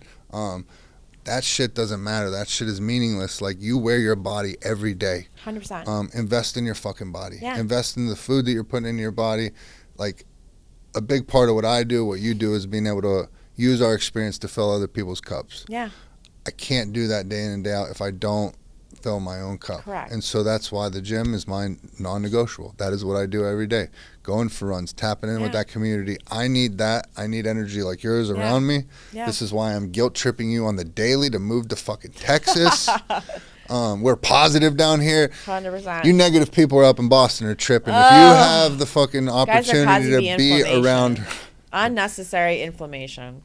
That shit doesn't matter. That shit is meaningless. Like, you wear your body every day. 100%. Invest in your fucking body. Yeah. Invest in the food that you're putting into your body. Like, a big part of what I do, what you do, is being able to use our experience to fill other people's cups. Yeah. I can't do that day in and day out if I don't fill my own cup. Correct. And so that's why the gym is my non-negotiable. That is what I do every day. Going for runs, tapping in with that community. I need that. I need energy like yours around me. Yeah. This is why I'm guilt tripping you on the daily to move to fucking Texas. We're positive down here. 100%. You negative people are up in Boston are tripping. If you have the fucking opportunity to be around unnecessary inflammation.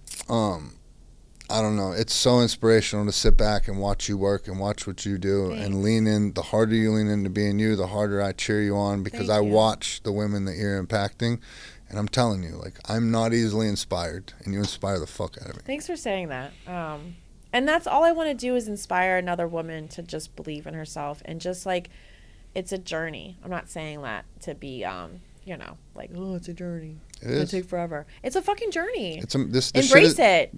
I don't know. It's so inspirational to sit back and watch you work and watch what you do. Thanks. And lean in. The harder you lean into being you, the harder I cheer you on, because I watch the women that you're impacting. And I'm telling you, like, I'm not easily inspired, and you inspire the fuck out of me. Thanks for saying that. And that's all I want to do, is inspire another woman to just believe in herself, and just, like, it's a journey. I'm not saying that to be, you know, like, oh, it's a journey. It's going to take forever. It's a fucking journey. This embrace it.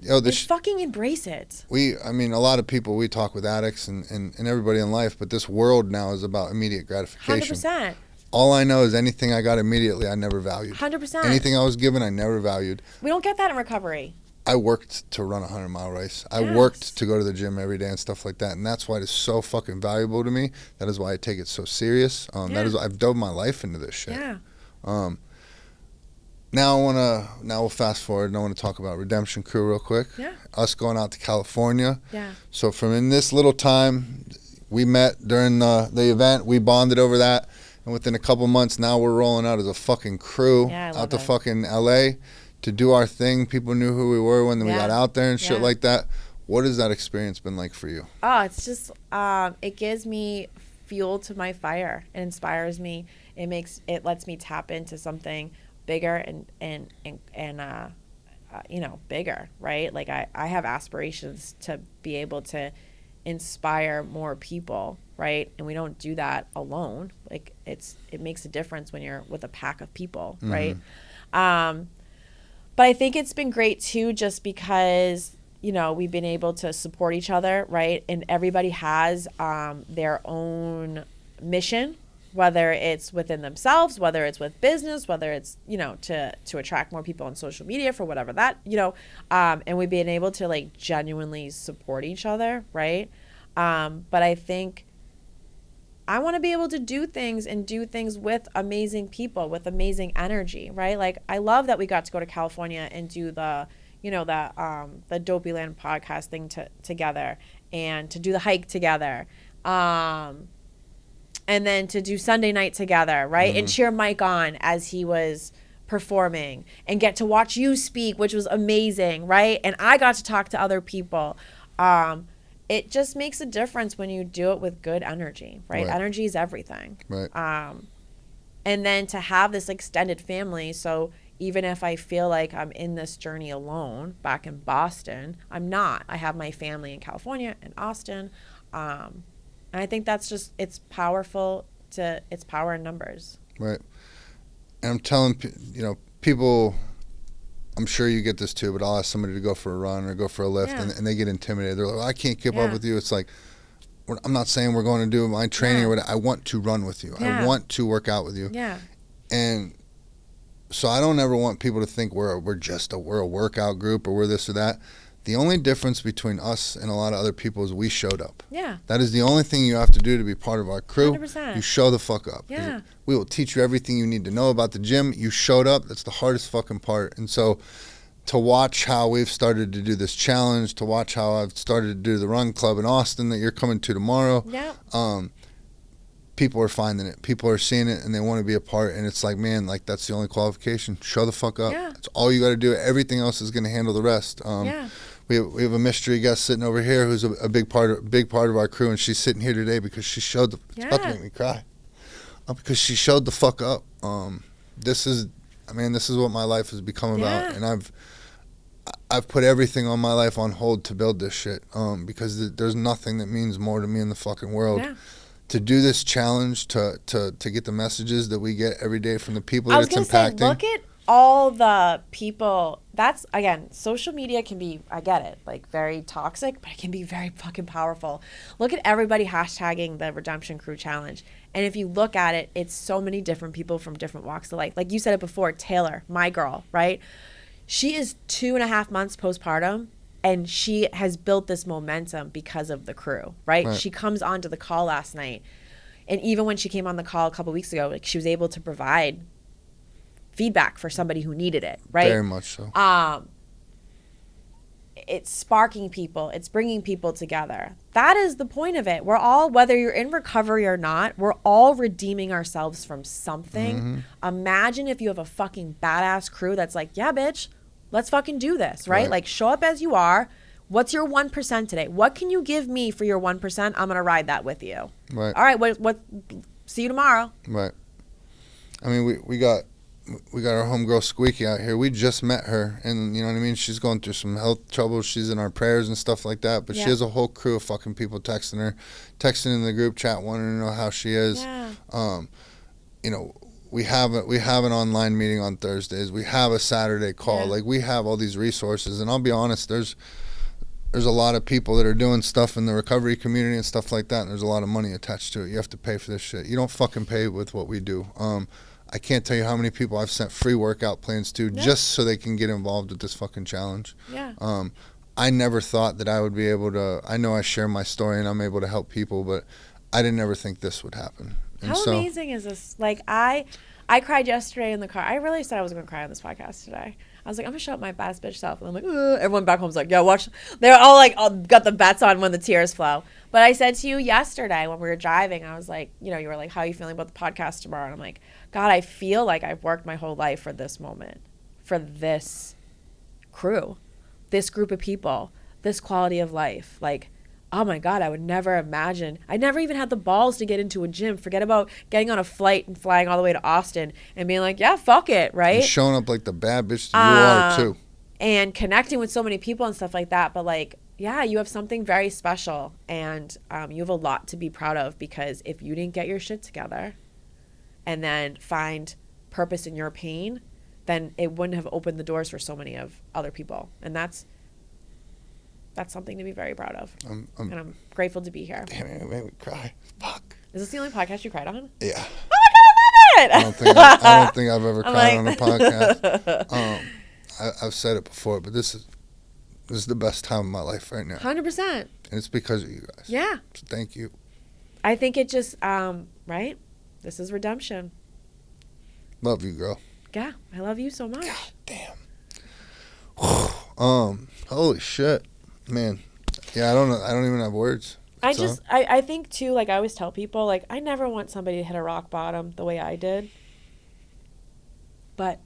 Fucking embrace it. I mean, a lot of people, we talk with addicts and everybody in life, but this world now is about immediate gratification. 100%. All I know is anything I got immediately, I never valued. 100%. Anything I was given, I never valued. We don't get that in recovery. I worked to run a 100-mile race. I worked to go to the gym every day and stuff like that. And that's why it is so fucking valuable to me. That is why I take it so serious. That is why I've dove my life into this shit. Yeah. Now we'll fast forward, and I want to talk about Redemption Crew real quick. Yeah. Us going out to California. Yeah. So from in this little time, we met during the event. We bonded over that. And within a couple months, now we're rolling out as a fucking crew out to fucking LA to do our thing. People knew who we were when we got out there and shit like that. What has that experience been like for you? Oh, it's just, it gives me fuel to my fire. It inspires me. It lets me tap into something bigger and you know, bigger, right? Like I have aspirations to be able to inspire more people right? And we don't do that alone. Like it makes a difference when you're with a pack of people, right? But I think it's been great too, just because, you know, we've been able to support each other, right? And everybody has their own mission, whether it's within themselves, whether it's with business, whether it's, you know, to attract more people on social media for whatever that, you know, and we've been able to like genuinely support each other, right? But I think I want to be able to do things with amazing people, with amazing energy, right? Like I love that we got to go to California and do the, you know, the Dopey Land podcast thing together, and to do the hike together. And then to do Sunday night together, right? And cheer Mike on as he was performing, and get to watch you speak, which was amazing, right? And I got to talk to other people. It just makes a difference when you do it with good energy, right? Energy is everything. Right. And then to have this extended family, so even if I feel like I'm in this journey alone back in Boston, I'm not. I have my family in California and Austin. And I think that's just, it's powerful it's power in numbers. Right. And I'm telling, you know, people, I'm sure you get this too, but I'll ask somebody to go for a run or go for a lift, and they get intimidated. They're like, I can't keep up with you. It's like, I'm not saying we're going to do my training or whatever. I want to run with you. I want to work out with you. Yeah. And so I don't ever want people to think we're a workout group or we're this or that. The only difference between us and a lot of other people is we showed up. Yeah. That is the only thing you have to do to be part of our crew. 100%. You show the fuck up. Yeah. We will teach you everything you need to know about the gym. You showed up. That's the hardest fucking part. And so to watch how we've started to do this challenge, to watch how I've started to do the run club in Austin that you're coming to tomorrow. Yeah. People are finding it. People are seeing it and they want to be a part. And it's like, man, like that's the only qualification. Show the fuck up. Yeah. That's all you got to do. Everything else is going to handle the rest. We have a mystery guest sitting over here who's a big part of our crew, and she's sitting here today because she showed it's about to make me cry. Because she showed the fuck up. This is what my life has become about, and I've put everything on my life on hold to build this shit. Because there's nothing that means more to me in the fucking world. Yeah. To do this challenge, to get the messages that we get every day from the people that it's impacting. Look at all the people. That's, again, social media can be, I get it, like very toxic, but it can be very fucking powerful. Look at everybody hashtagging the Redemption Crew Challenge. And if you look at it, it's so many different people from different walks of life. Like you said it before, Taylor, my girl, right? She is 2.5 months postpartum, and she has built this momentum because of the crew, right? She comes onto the call last night. And even when she came on the call a couple weeks ago, like she was able to provide feedback for somebody who needed it, right? Very much so. It's sparking people. It's bringing people together. That is the point of it. We're all, whether you're in recovery or not, we're all redeeming ourselves from something. Imagine if you have a fucking badass crew that's like, yeah, bitch, let's fucking do this, right? Like show up as you are. What's your 1% today? What can you give me for your 1%? I'm going to ride that with you. Right. All right, what see you tomorrow. Right. I mean, we got our homegirl Squeaky out here. We just met her, and you know what I mean? She's going through some health troubles. She's in our prayers and stuff like that, but she has a whole crew of fucking people texting in the group chat, wanting to know how she is. Yeah. You know, we have an online meeting on Thursdays. We have a Saturday call. Like we have all these resources, and I'll be honest, there's a lot of people that are doing stuff in the recovery community and stuff like that, and there's a lot of money attached to it. You have to pay for this shit. You don't fucking pay with what we do. I can't tell you how many people I've sent free workout plans to just so they can get involved with this fucking challenge. Yeah. I never thought that I would be able to. I know I share my story and I'm able to help people, but I didn't ever think this would happen. And how amazing is this? Like I cried yesterday in the car. I really said I was going to cry on this podcast today. I was like, I'm going to show up my badass bitch self. And I'm like, ugh. Everyone back home's like, yo, watch. They're all like, got the bets on when the tears flow. But I said to you yesterday when we were driving, I was like, you know, you were like, how are you feeling about the podcast tomorrow? And I'm like, God, I feel like I've worked my whole life for this moment, for this crew, this group of people, this quality of life. Like, oh my God, I would never imagine. I never even had the balls to get into a gym. Forget about getting on a flight and flying all the way to Austin and being like, yeah, fuck it, right? And showing up like the bad bitch that you are too. And connecting with so many people and stuff like that. But like, yeah, you have something very special, and you have a lot to be proud of, because if you didn't get your shit together and then find purpose in your pain, then it wouldn't have opened the doors for so many of other people. And that's something to be very proud of. And I'm grateful to be here. Damn it, it made me cry. Fuck. Is this the only podcast you cried on? Yeah. Oh my God, I love it! I don't think I've ever cried on a podcast. I've said it before, but this is the best time of my life right now. 100%. And it's because of you guys. Yeah. So thank you. I think it just, right? This is redemption. Love you, girl. Yeah, I love you so much. God damn. Holy shit, man. Yeah, I don't know. I don't even have words. I think too, like I always tell people, like I never want somebody to hit a rock bottom the way I did. But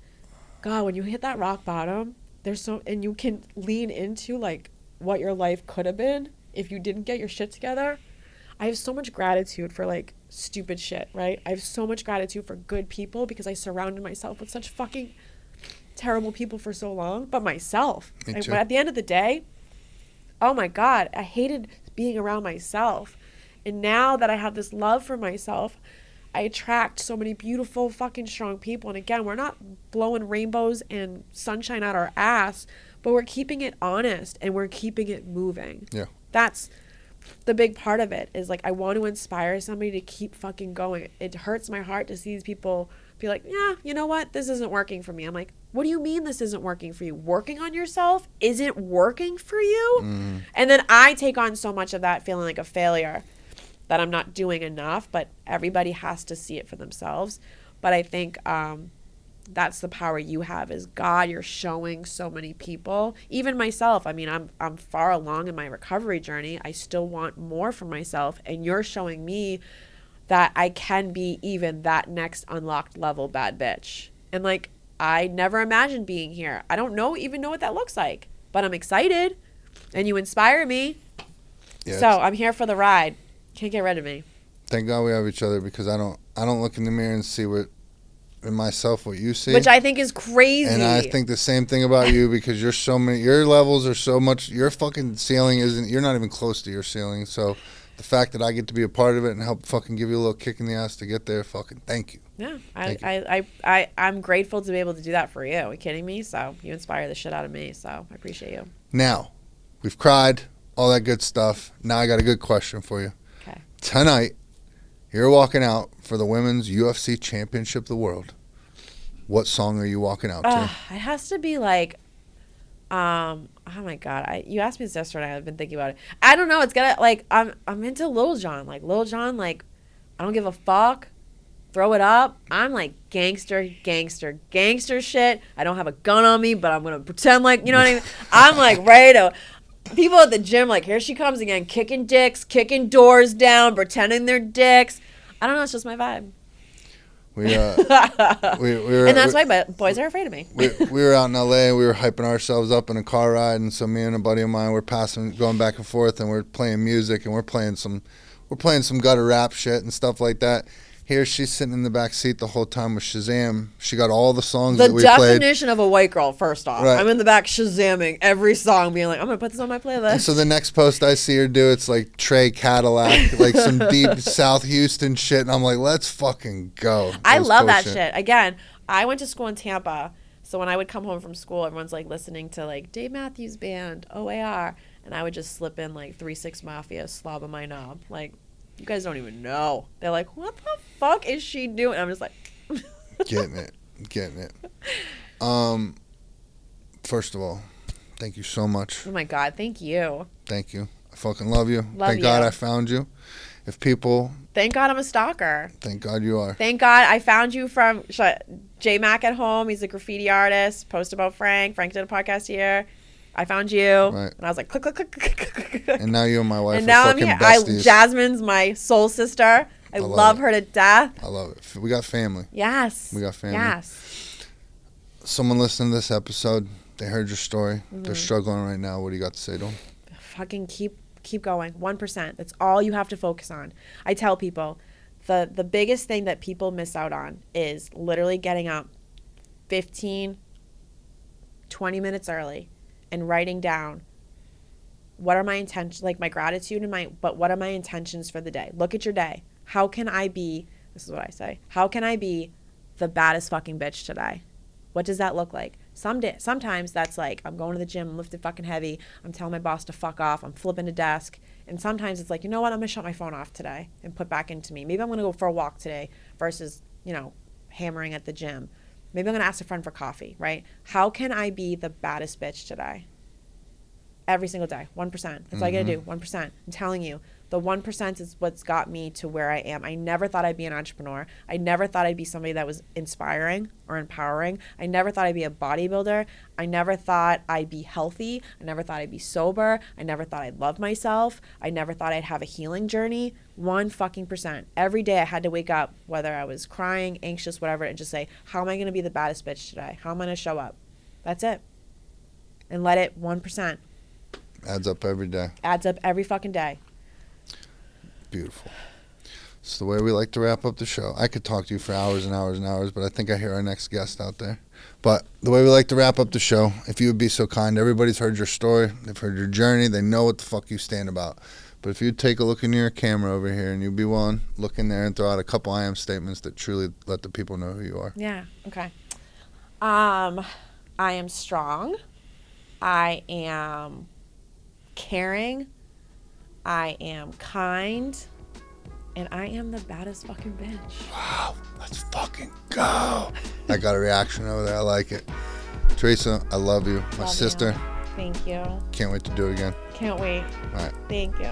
God, when you hit that rock bottom, and you can lean into like what your life could have been if you didn't get your shit together. I have so much gratitude for like stupid shit, right? I have so much gratitude for good people, because I surrounded myself with such fucking terrible people for so long, but myself. But at the end of the day, oh my God, I hated being around myself. And now that I have this love for myself, I attract so many beautiful fucking strong people. And again, we're not blowing rainbows and sunshine out our ass, but we're keeping it honest and we're keeping it moving. Yeah. That's the big part of it, is like I want to inspire somebody to keep fucking going. It hurts my heart to see these people be like, yeah, you know what? This isn't working for me. I'm like, what do you mean this isn't working for you? Working on yourself isn't working for you? And then I take on so much of that feeling like a failure, that I'm not doing enough, but everybody has to see it for themselves. But I think that's the power you have, is God, you're showing so many people, even myself. I mean, I'm far along in my recovery journey. I still want more for myself, and you're showing me that I can be even that next unlocked level bad bitch. And like, I never imagined being here. I don't even know what that looks like, but I'm excited, and you inspire me. Yeah, so I'm here for the ride. Can't get rid of me. Thank God we have each other, because I don't look in the mirror and see what in myself what you see, which I think is crazy. And I think the same thing about you, because your levels are so much, your fucking ceiling you're not even close to your ceiling. So the fact that I get to be a part of it and help fucking give you a little kick in the ass to get there, fucking thank you. Yeah, I'm grateful to be able to do that for you. Are you kidding me? So you inspire the shit out of me, so I appreciate you. Now, we've cried, all that good stuff. Now I got a good question for you. Okay. Tonight, you're walking out for the Women's UFC Championship of the World. What song are you walking out to? It has to be like, oh my God, you asked me this yesterday. I've been thinking about it. I don't know. It's gonna like I'm into Lil Jon. Like Lil Jon, like I don't give a fuck. Throw it up. I'm like gangster shit. I don't have a gun on me, but I'm gonna pretend like, you know what I mean. I'm like ready to. People at the gym, like, here she comes again, kicking dicks, kicking doors down, pretending they're dicks. I don't know. It's just my vibe. We were, and that's why boys are afraid of me. we were out in LA and we were hyping ourselves up in a car ride, and so me and a buddy of mine were going back and forth, and we're playing music, and we're playing some gutter rap shit and stuff like that. Here she's sitting in the back seat the whole time with Shazam. She got all the songs that we played. The definition of a white girl, first off. Right. I'm in the back Shazamming every song, being like, I'm going to put this on my playlist. And so the next post I see her do, it's like Trey Cadillac, like some deep South Houston shit. And I'm like, let's fucking go. I love that shit. Again, I went to school in Tampa. So when I would come home from school, everyone's like listening to like Dave Matthews Band, OAR. And I would just slip in like 3-6 Mafia, Slob on My Knob. Like, you guys don't even know. They're like, what the fuck is she doing? I'm just like. Getting it. First of all, thank you so much. Oh my God, thank you. Thank you. I fucking love you. Thank God I found you. If people. Thank God I'm a stalker. Thank God you are. Thank God I found you from J Mac at home. He's a graffiti artist. Post about Frank. Frank did a podcast here. I found you, right. And I was like, click, click, click, click, click, click. And now you and my wife and are now fucking I'm here. besties. Jasmine's my soul sister. I love her to death. I love it. We got family. Yes. We got family. Yes. Someone listening to this episode, they heard your story. Mm-hmm. They're struggling right now. What do you got to say to them? Fucking keep going. 1%. That's all you have to focus on. I tell people, the biggest thing that people miss out on is literally getting up 15, 20 minutes early and writing down what are my intentions, like my gratitude but what are my intentions for the day? Look at your day. How can I be, this is what I say, how can I be the baddest fucking bitch today? What does that look like? Sometimes that's like, I'm going to the gym, I'm lifting fucking heavy, I'm telling my boss to fuck off, I'm flipping a desk. And sometimes it's like, you know what, I'm going to shut my phone off today and put back into me. Maybe I'm going to go for a walk today versus, hammering at the gym. Maybe I'm going to ask a friend for coffee, right? How can I be the baddest bitch today? Every single day, 1%. That's all I got to do, 1%. I'm telling you, the 1% is what's got me to where I am. I never thought I'd be an entrepreneur. I never thought I'd be somebody that was inspiring or empowering. I never thought I'd be a bodybuilder. I never thought I'd be healthy. I never thought I'd be sober. I never thought I'd love myself. I never thought I'd have a healing journey. 1% Every day I had to wake up, whether I was crying, anxious, whatever, and just say, how am I going to be the baddest bitch today? How am I going to show up? That's it. And let it 1%. Adds up every day. Adds up every fucking day. Beautiful. It's the way we like to wrap up the show. I could talk to you for hours and hours and hours, but I think I hear our next guest out there. But the way we like to wrap up the show, if you would be so kind, everybody's heard your story. They've heard your journey. They know what the fuck you stand about. But if you'd take a look in your camera over here and you'd be willing, look in there and throw out a couple I am statements that truly let the people know who you are. Yeah, okay. I am strong. I am caring. I am kind. And I am the baddest fucking bitch. Wow, let's fucking go. I got a reaction over there. I like it. Theresa, I love you. My sister. Thank you. Can't wait to do it again. Can't wait. All right. Thank you.